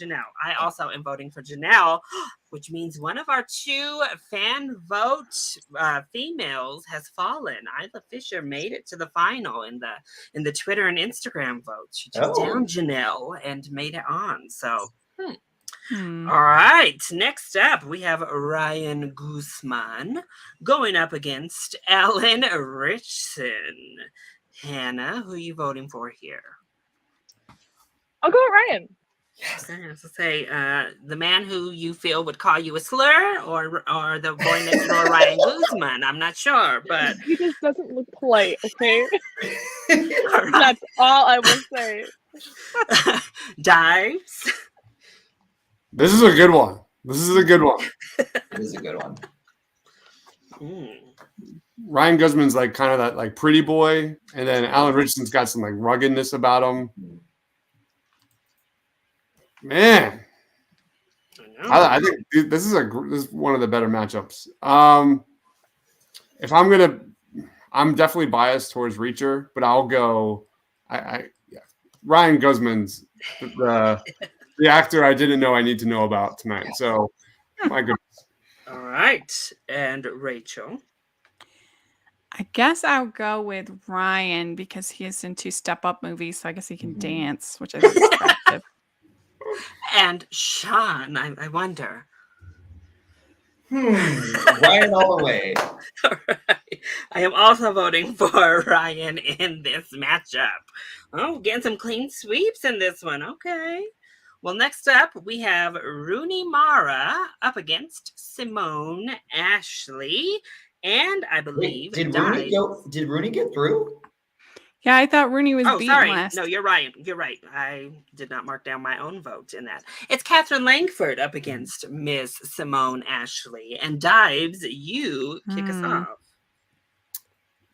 I also am voting for Janelle, which means one of our 2 fan vote females has fallen. Isla Fisher made it to the final in the Twitter and Instagram votes. She took down Janelle and made it on. So. All right. Next up, we have Ryan Guzman going up against Alan Richardson. Hannah, who are you voting for here? I'll go with Ryan. Yes. Okay, I was to say the man who you feel would call you a slur, or the boy next door, Ryan Guzman. I'm not sure, but He just doesn't look polite. Okay, all right. that's all I will say. Diebs. This is a good one. It is a good one. Ryan Guzman's like kind of that like pretty boy, and then Alan Richardson's got some like ruggedness about him. Man, I think this is one of the better matchups. If I'm definitely biased towards Reacher, but I'll go. Ryan Guzman's the actor I didn't know I need to know about tonight. So, my goodness. All right. And Rachel. I guess I'll go with Ryan because he is in 2 Step Up movies, so I guess he can dance, which I think is attractive. And Shawn, I wonder. Ryan all the way. All right. I am also voting for Ryan in this matchup. Oh, getting some clean sweeps in this one. Okay. Well, next up, we have Rooney Mara up against Simone Ashley. And I believe Did Rooney get through? Yeah, I thought Rooney was beaten last. No, you're right. You're right. I did not mark down my own vote in that. It's Katherine Langford up against Miss Simone Ashley. And Diebs, you kick us off.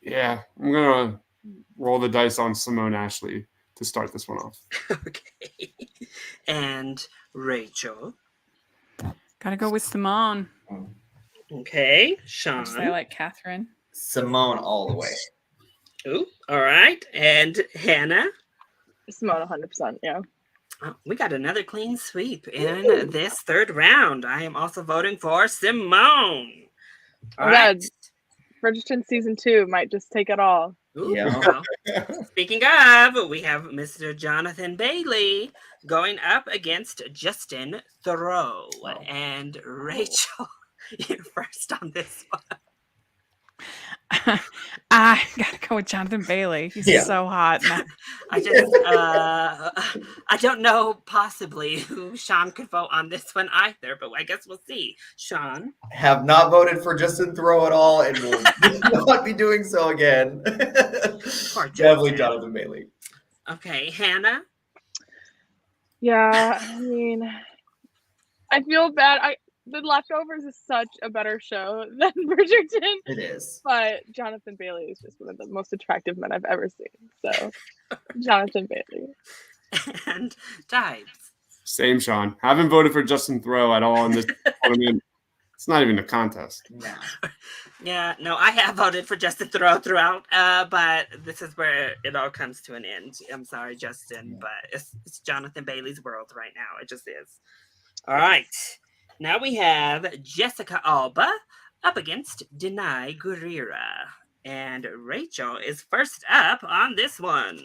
Yeah, I'm going to roll the dice on Simone Ashley to start this one off. Okay. And Rachel. Gotta go with Simone. Okay. Shawn. I like Katherine. Simone all the way. Ooh, all right. And Hannah. Simone 100%, yeah. Oh, we got another clean sweep in this third round. I am also voting for Simone. All right. Richardson season 2 might just take it all. Ooh, Yeah. well, speaking of, we have Mr. Jonathan Bailey going up against Justin Thoreau. And Rachel, you're first on this one. I gotta go with Jonathan Bailey. He's so hot. I don't know possibly who Shawn could vote on this one either, but I guess we'll see. Shawn? Have not voted for Justin Thoreau at all and will not be doing so again. Definitely Jonathan Bailey. Okay, Hannah? Yeah, I mean, I feel bad. The Leftovers is such a better show than Richardson. It is. But Jonathan Bailey is just one of the most attractive men I've ever seen. So, Jonathan Bailey. And Diebs. Same, Shawn. Haven't voted for Justin Thoreau at all in this tournament. It's not even a contest. No. Yeah, no, I have voted for Justin Thoreau throughout, but this is where it all comes to an end. I'm sorry, Justin, but it's Jonathan Bailey's world right now. It just is. All right. Now we have Jessica Alba up against Danai Gurira. And Rachel is first up on this one.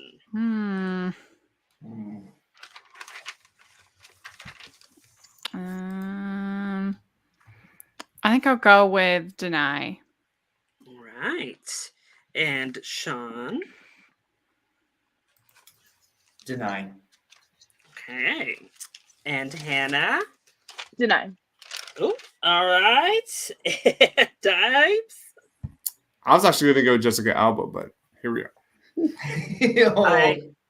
I think I'll go with Danai. All right. And Shawn? Deny. Okay. And Hannah? Deny. Oh, all right. And Diebs? I was actually going to go with Jessica Alba, but here we are.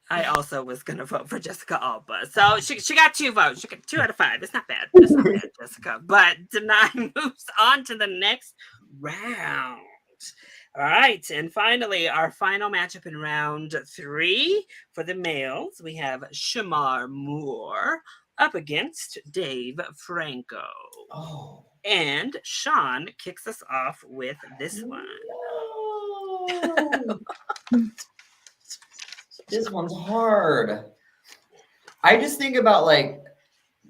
I also was going to vote for Jessica Alba. So she got 2 votes. She got 2 out of 5. It's not bad. It's not bad, Jessica. But Danai moves on to the next round. All right. And finally, our final matchup in round 3 for the males. We have Shamar Moore up against Dave Franco. Oh. And Shawn kicks us off with this one. No. This one's hard. I just think about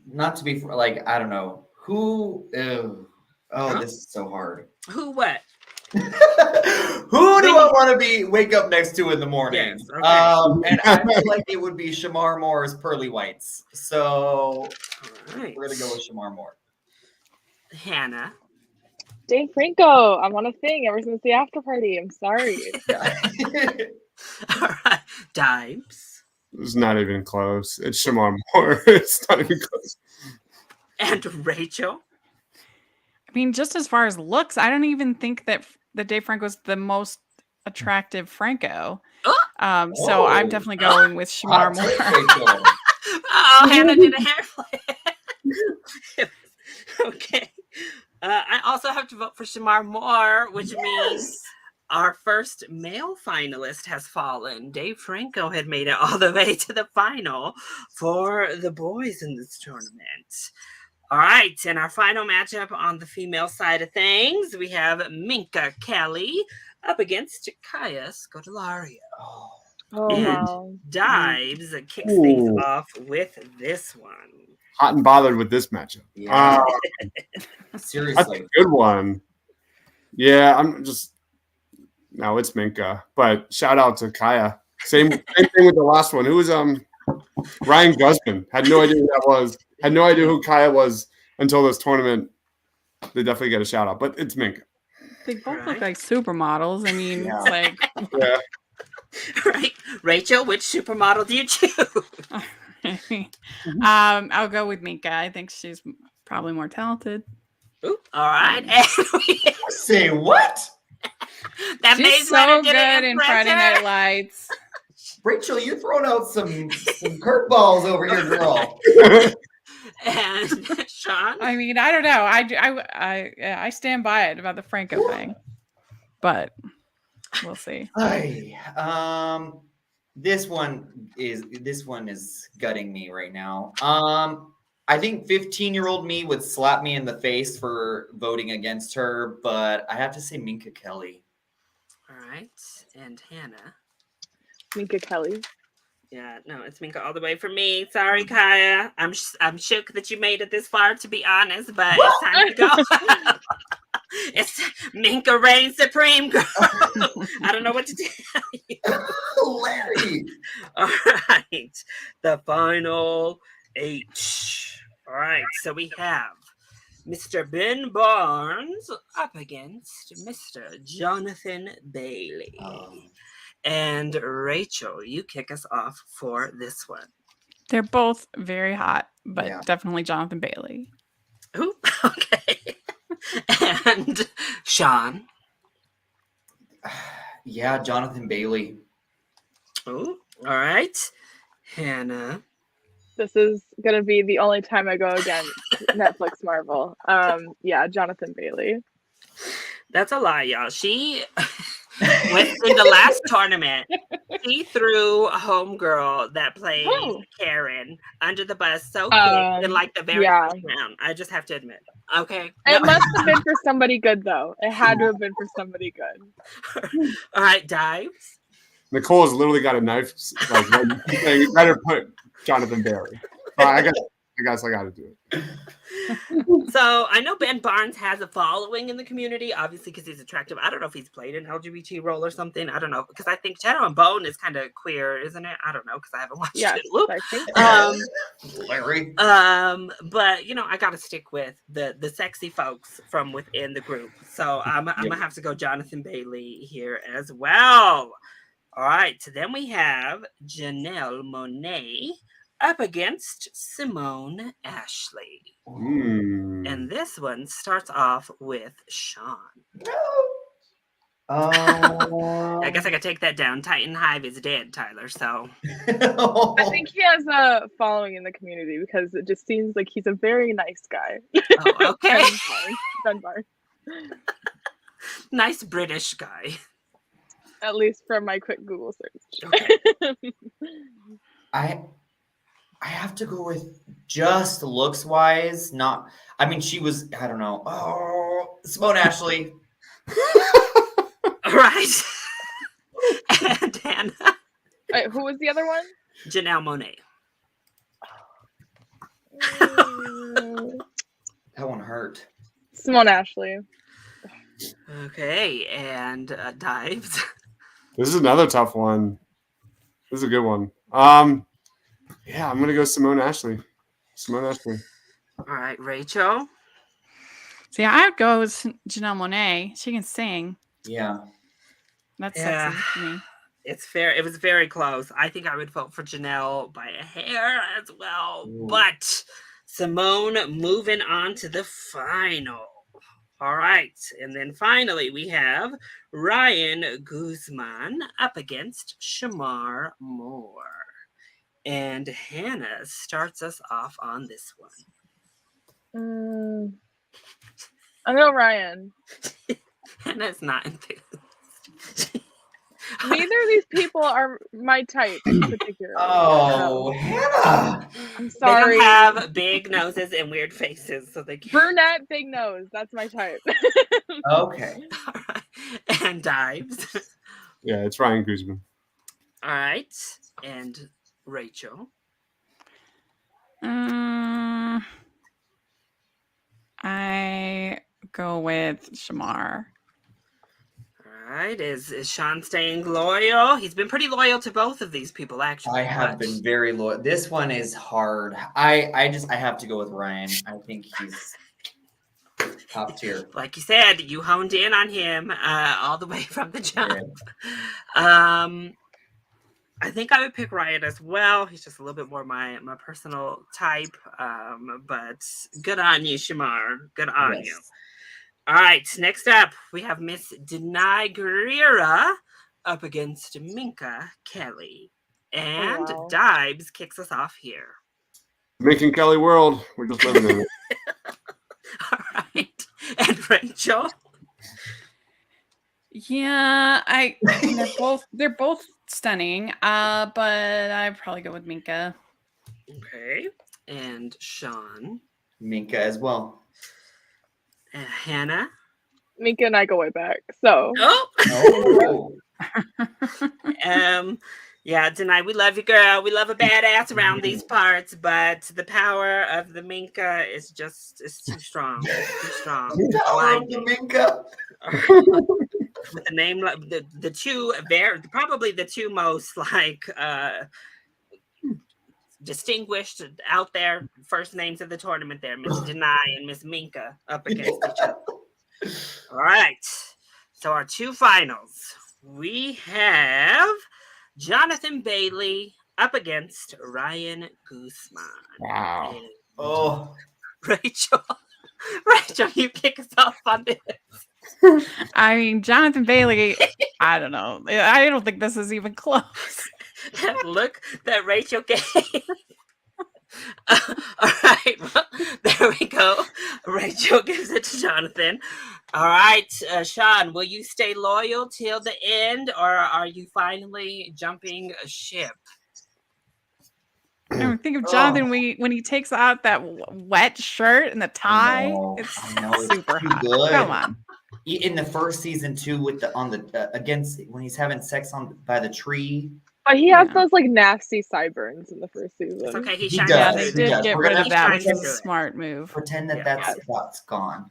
not to be I don't know who. This is so hard. Who what? Who do I want to wake up next to in the morning? Yes, okay. And I feel like it would be Shamar Moore's Pearly Whites. So right. We're gonna go with Shamar Moore. Hannah. Dave Franco. I want to sing ever since the after party. I'm sorry. All right. Diebs. It's not even close. It's Shamar Moore. It's not even close. And Rachel. I mean, just as far as looks, I don't even think that Dave Franco's the most attractive Franco. So I'm definitely going with Shamar Moore. Oh, Hannah did a hair flip. Okay. I also have to vote for Shamar Moore, which means our first male finalist has fallen. Dave Franco had made it all the way to the final for the boys in this tournament. All right, and our final matchup on the female side of things, we have Minka Kelly up against Kaya Scodelario. Oh And wow. Diebs kicks things off with this one. Hot and bothered with this matchup. Yeah. That's Seriously. a good one. Yeah, no, it's Minka. But shout out to Kaya. Same thing with the last one. Who was Ryan Guzman? Had no idea who that was. Had no idea who Kaya was until this tournament. They definitely get a shout out, but it's Minka. They both look like supermodels. I mean, Yeah. it's like Yeah. Right. Rachel, which supermodel do you choose? I'll go with Minka. I think she's probably more talented. Ooh, all right. And Say what? that She's Maze so Runner good didn't in impress Friday her? Night Lights. Rachel, you're throwing out some curveballs over here, girl. And Shawn? I mean, I don't know. I stand by it about the Franco thing, but we'll see. Hi. This one is gutting me right now. I think 15-year-old me would slap me in the face for voting against her, but I have to say Minka Kelly. All right. And Hannah? Minka Kelly. Yeah, no, it's Minka all the way for me. Sorry, Kaya. I'm shook that you made it this far, to be honest, but it's time to go. It's Minka reigns supreme, girl. I don't know what to tell you. Larry. All right. The final 8. All right. So we have Mr. Ben Barnes up against Mr. Jonathan Bailey. And Rachel, you kick us off for this one. They're both very hot, but Yeah. definitely Jonathan Bailey. Ooh, okay. And Shawn. Yeah, Jonathan Bailey. Ooh, all right. Hannah. This is gonna be the only time I go against Netflix Marvel. Yeah, Jonathan Bailey. That's a lie, y'all. She went in the last tournament. She threw a homegirl that played Karen under the bus so quick in like the very first round. I just have to admit. Okay. It must have been for somebody good though. It had to have been for somebody good. All right, Diebs. Nicole's literally got a knife. Like, you better put Jonathan Bailey. I guess I got to do it. So I know Ben Barnes has a following in the community, obviously because he's attractive. I don't know if he's played an LGBT role or something. I don't know because I think Shadow and Bone is kind of queer, isn't it? I don't know because I haven't watched it. Whoop. I think so. Larry. But I got to stick with the sexy folks from within the group. So I'm gonna have to go Jonathan Bailey here as well. All right, so then we have Janelle Monae up against Simone Ashley. And this one starts off with Shawn. I guess I could take that down. Titan Hive is dead, Tyler, so. I think he has a following in the community because it just seems like he's a very nice guy. Oh, okay. Ben Barnes. Nice British guy. At least from my quick Google search. Okay. I have to go with just looks wise. Not. I mean, she was. I don't know. Oh, Simone Ashley. All right. And Hannah. Wait, who was the other one? Janelle Monae. That one hurt. Simone Ashley. Okay, and Diebs. This is another tough one. This is a good one. Yeah, I'm gonna go Simone Ashley. Simone Ashley. All right, Rachel. See, I'd go with Janelle Monae. She can sing. Yeah. That's sexy to me. It's fair. It was very close. I think I would vote for Janelle by a hair as well. Ooh. But Simone moving on to the final. All right. And then finally we have Ryan Guzman up against Shamar Moore. And Hannah starts us off on this one. I know Ryan. Hannah's not enthused. Neither of these people are my type in particular. Oh, Hannah. I'm They sorry. don't have big noses and weird faces, so they can't. Brunette, big nose. That's my type. Okay. All right. And Diebs. Yeah, it's Ryan Guzman. All right. And Rachel. I go with Shamar. All right. Is Shawn staying loyal? He's been pretty loyal to both of these people, actually. I have been very loyal. This one is hard. I have to go with Ryan. I think he's top tier. Like you said, you honed in on him all the way from the jump. Yeah. I think I would pick Ryan as well. He's just a little bit more my personal type. But good on you, Shamar. Good on you. All right, next up, we have Miss Danai Gurira up against Minka Kelly. And Diebs kicks us off here. Making Kelly world. We're just living in it. All right. And Rachel? Yeah, they're both stunning. But I'd probably go with Minka. Okay. And Shawn? Minka as well. Hannah? Minka and I go way back. So. Oh. Yeah, Danai, we love you, girl. We love a badass around these parts, but the power of the Minka is too strong. Too strong. The power of the Minka. With the name, the two, probably the two most distinguished out there first names of the tournament there, Miss Danai and Miss Minka up against each other. All right. So our two finals. We have Jonathan Bailey up against Ryan Guzman. Wow. Oh. Rachel, you kick us off on this. I mean, Jonathan Bailey, I don't know. I don't think this is even close. That look that Rachel gave. All right, well, there we go. Rachel gives it to Jonathan. All right, Shawn, will you stay loyal till the end, or are you finally jumping a ship? I think of Jonathan when he takes out that wet shirt and the tie. It's super hot. Good. Come on. In the first season too, against when he's having sex by the tree. But he has those nasty sideburns in the first season. It's okay. He does. Yeah, they did get rid of that, trying which to is do a it. smart move. Pretend that's gone.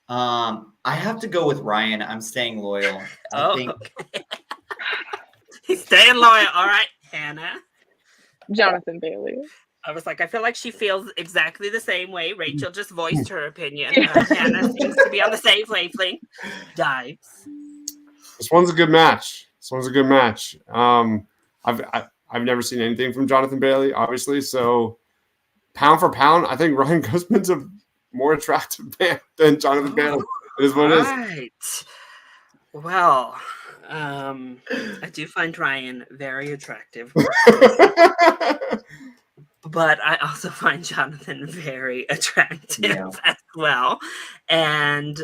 I have to go with Ryan. I'm staying loyal. I think okay. He's staying loyal. All right, Hannah. Jonathan Bailey. I was like, I feel like she feels exactly the same way. Rachel just voiced her opinion. Hannah seems to be on the same wavelength. Diebs. This one's a good match. I've never seen anything from Jonathan Bailey, obviously. So, pound for pound, I think Ryan Guzman's a more attractive man than Jonathan Bailey. It is what it is. Right. Well, I do find Ryan very attractive. But I also find Jonathan very attractive as well. And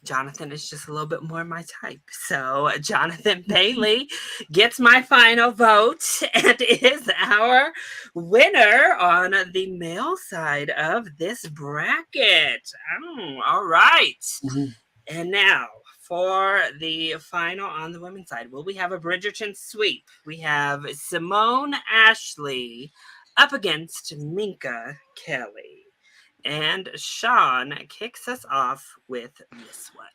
Jonathan is just a little bit more my type. So Jonathan Bailey gets my final vote and is our winner on the male side of this bracket. Oh, all right. Mm-hmm. And now for the final on the women's side, we have a Bridgerton sweep. We have Simone Ashley up against Minka Kelly. And Shawn kicks us off with this one.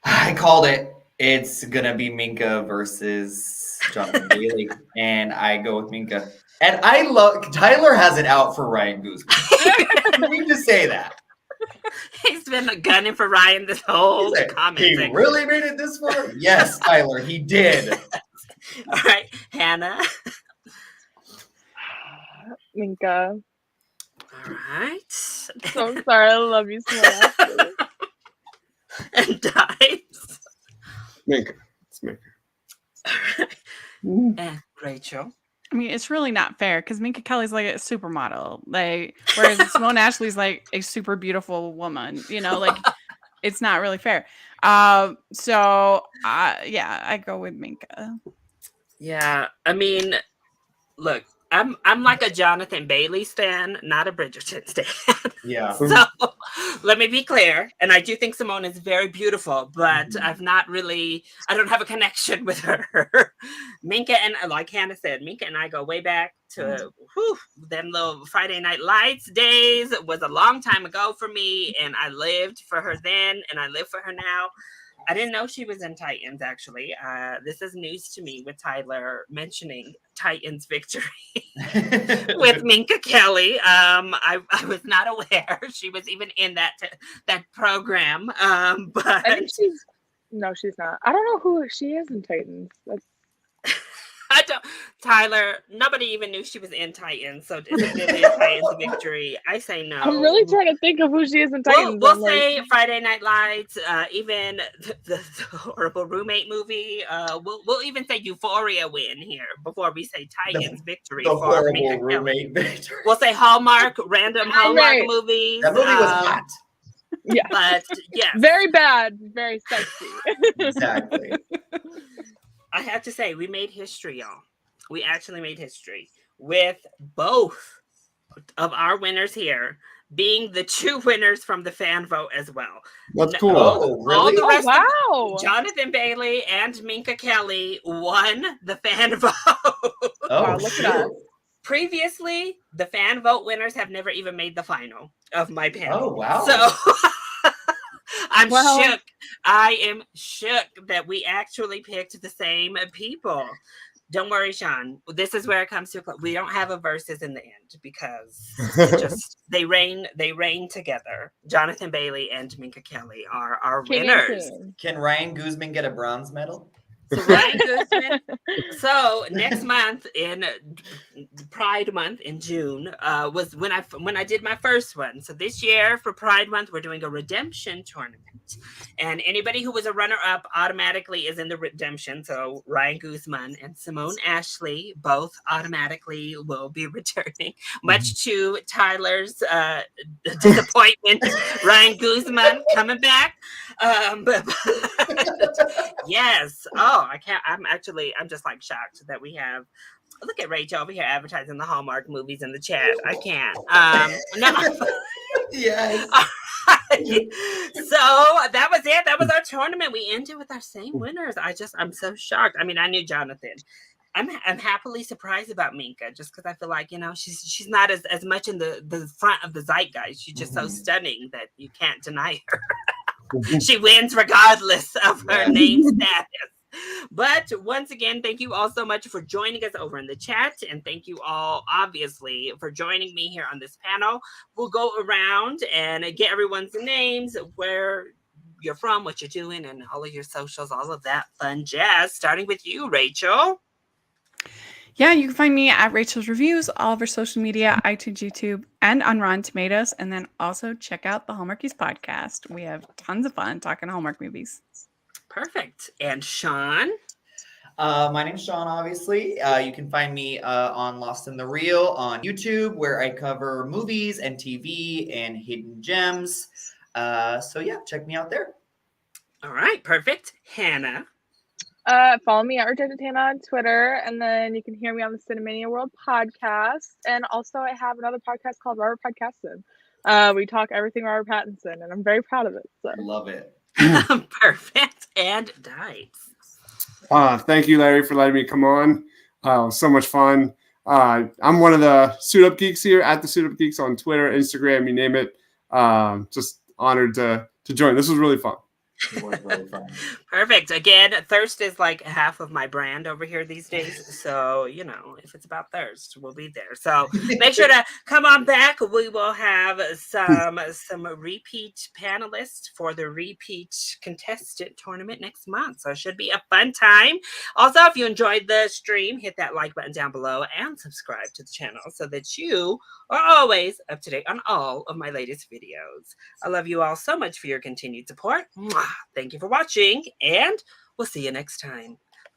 I called it. It's going to be Minka versus Jonathan Bailey. And I go with Minka. And Tyler has it out for Ryan Guzman. Let me just say that. He's been gunning for Ryan this whole comment. He really made it this far? Yes, Tyler, he did. All right, Hannah. Minka. All right. So sorry, I love you so much. And Diebs. Minka. It's Minka. And Rachel. I mean, it's really not fair because Minka Kelly's like a supermodel, whereas Simone Ashley's like a super beautiful woman. It's not really fair. I go with Minka. Yeah, I mean, look, I'm like a Jonathan Bailey stan, not a Bridgerton stan. Yeah. So let me be clear. And I do think Simone is very beautiful, but I don't have a connection with her. Minka and like Hannah said, Minka and I go way back to them little Friday Night Lights days. It was a long time ago for me, and I lived for her then, and I live for her now. I didn't know she was in Titans, actually. This is news to me with Tyler mentioning Titans victory with Minka Kelly. I was not aware she was even in that program. But I think she's not. I don't know who she is in Titans. Tyler, nobody even knew she was in Titans. So is it really a Titans victory? I say no. I'm really trying to think of who she is in Titans. We'll say Friday Night Lights, even the horrible roommate movie. We'll even say Euphoria win here before we say Titans victory. The for horrible Minka roommate Kelly. victory. We'll say Hallmark, random Hallmark movies. That movie was hot. Yeah. But yeah. Very bad, very sexy. Exactly. I have to say, we made history, y'all. We actually made history with both of our winners here being the two winners from the fan vote as well. That's cool. Oh, really? All the rest wow. of Jonathan Bailey and Minka Kelly won the fan vote. Oh, Wow, look at us. Previously, the fan vote winners have never even made the final of my panel. Oh, wow. So I'm shook. I am shook that we actually picked the same people. Don't worry, Shawn. This is where it comes to. We don't have a versus in the end because just they reign together. Jonathan Bailey and Minka Kelly are our winners. Can Ryan Guzman get a bronze medal? So Ryan Guzman. So next month in Pride Month in June was when I did my first one. So this year for Pride Month we're doing a redemption tournament, and anybody who was a runner-up automatically is in the redemption. So Ryan Guzman and Simone Ashley both automatically will be returning, much to Tyler's disappointment. Ryan Guzman coming back, but yes. Oh, I can't. I'm just like shocked that we have. Look at Rachel over here advertising the Hallmark movies in the chat. I can't. No. Yes. So that was it. That was our tournament. We ended with our same winners. I'm so shocked. I mean, I knew Jonathan. I'm happily surprised about Minka just because I feel like, she's not as much in the front of the zeitgeist. She's just so stunning that you can't deny her. She wins regardless of her name status. But once again, thank you all so much for joining us over in the chat. And thank you all, obviously, for joining me here on this panel. We'll go around and get everyone's names, where you're from, what you're doing, and all of your socials, all of that fun jazz. Starting with you, Rachel. Yeah, you can find me at Rachel's Reviews, all of our social media, iTunes, YouTube, and on Rotten Tomatoes. And then also check out the Hallmarkies podcast. We have tons of fun talking Hallmark movies. Perfect. And Shawn? My name's Shawn, obviously. You can find me on Lost in the Reel on YouTube, where I cover movies and TV and hidden gems. So yeah, check me out there. All right, perfect. Hannah? Follow me at Rejected Hannah on Twitter, and then you can hear me on the Cinemania World podcast. And also, I have another podcast called Robert Podcastin'. We talk everything Robert Pattinson, and I'm very proud of it. So. Love it. Perfect. And Diebs. Thank you, Larry, for letting me come on. So much fun. I'm one of the Suit Up Geeks here at the Suit Up Geeks on Twitter, Instagram, you name it. Just honored to join. This was really fun. It was really fun. Perfect. Again, thirst is like half of my brand over here these days. So, if it's about thirst, we'll be there. So make sure to come on back. We will have some repeat panelists for the repeat contestant tournament next month. So it should be a fun time. Also, if you enjoyed the stream, hit that like button down below and subscribe to the channel so that you are always up to date on all of my latest videos. I love you all so much for your continued support. Mwah. Thank you for watching, and we'll see you next time.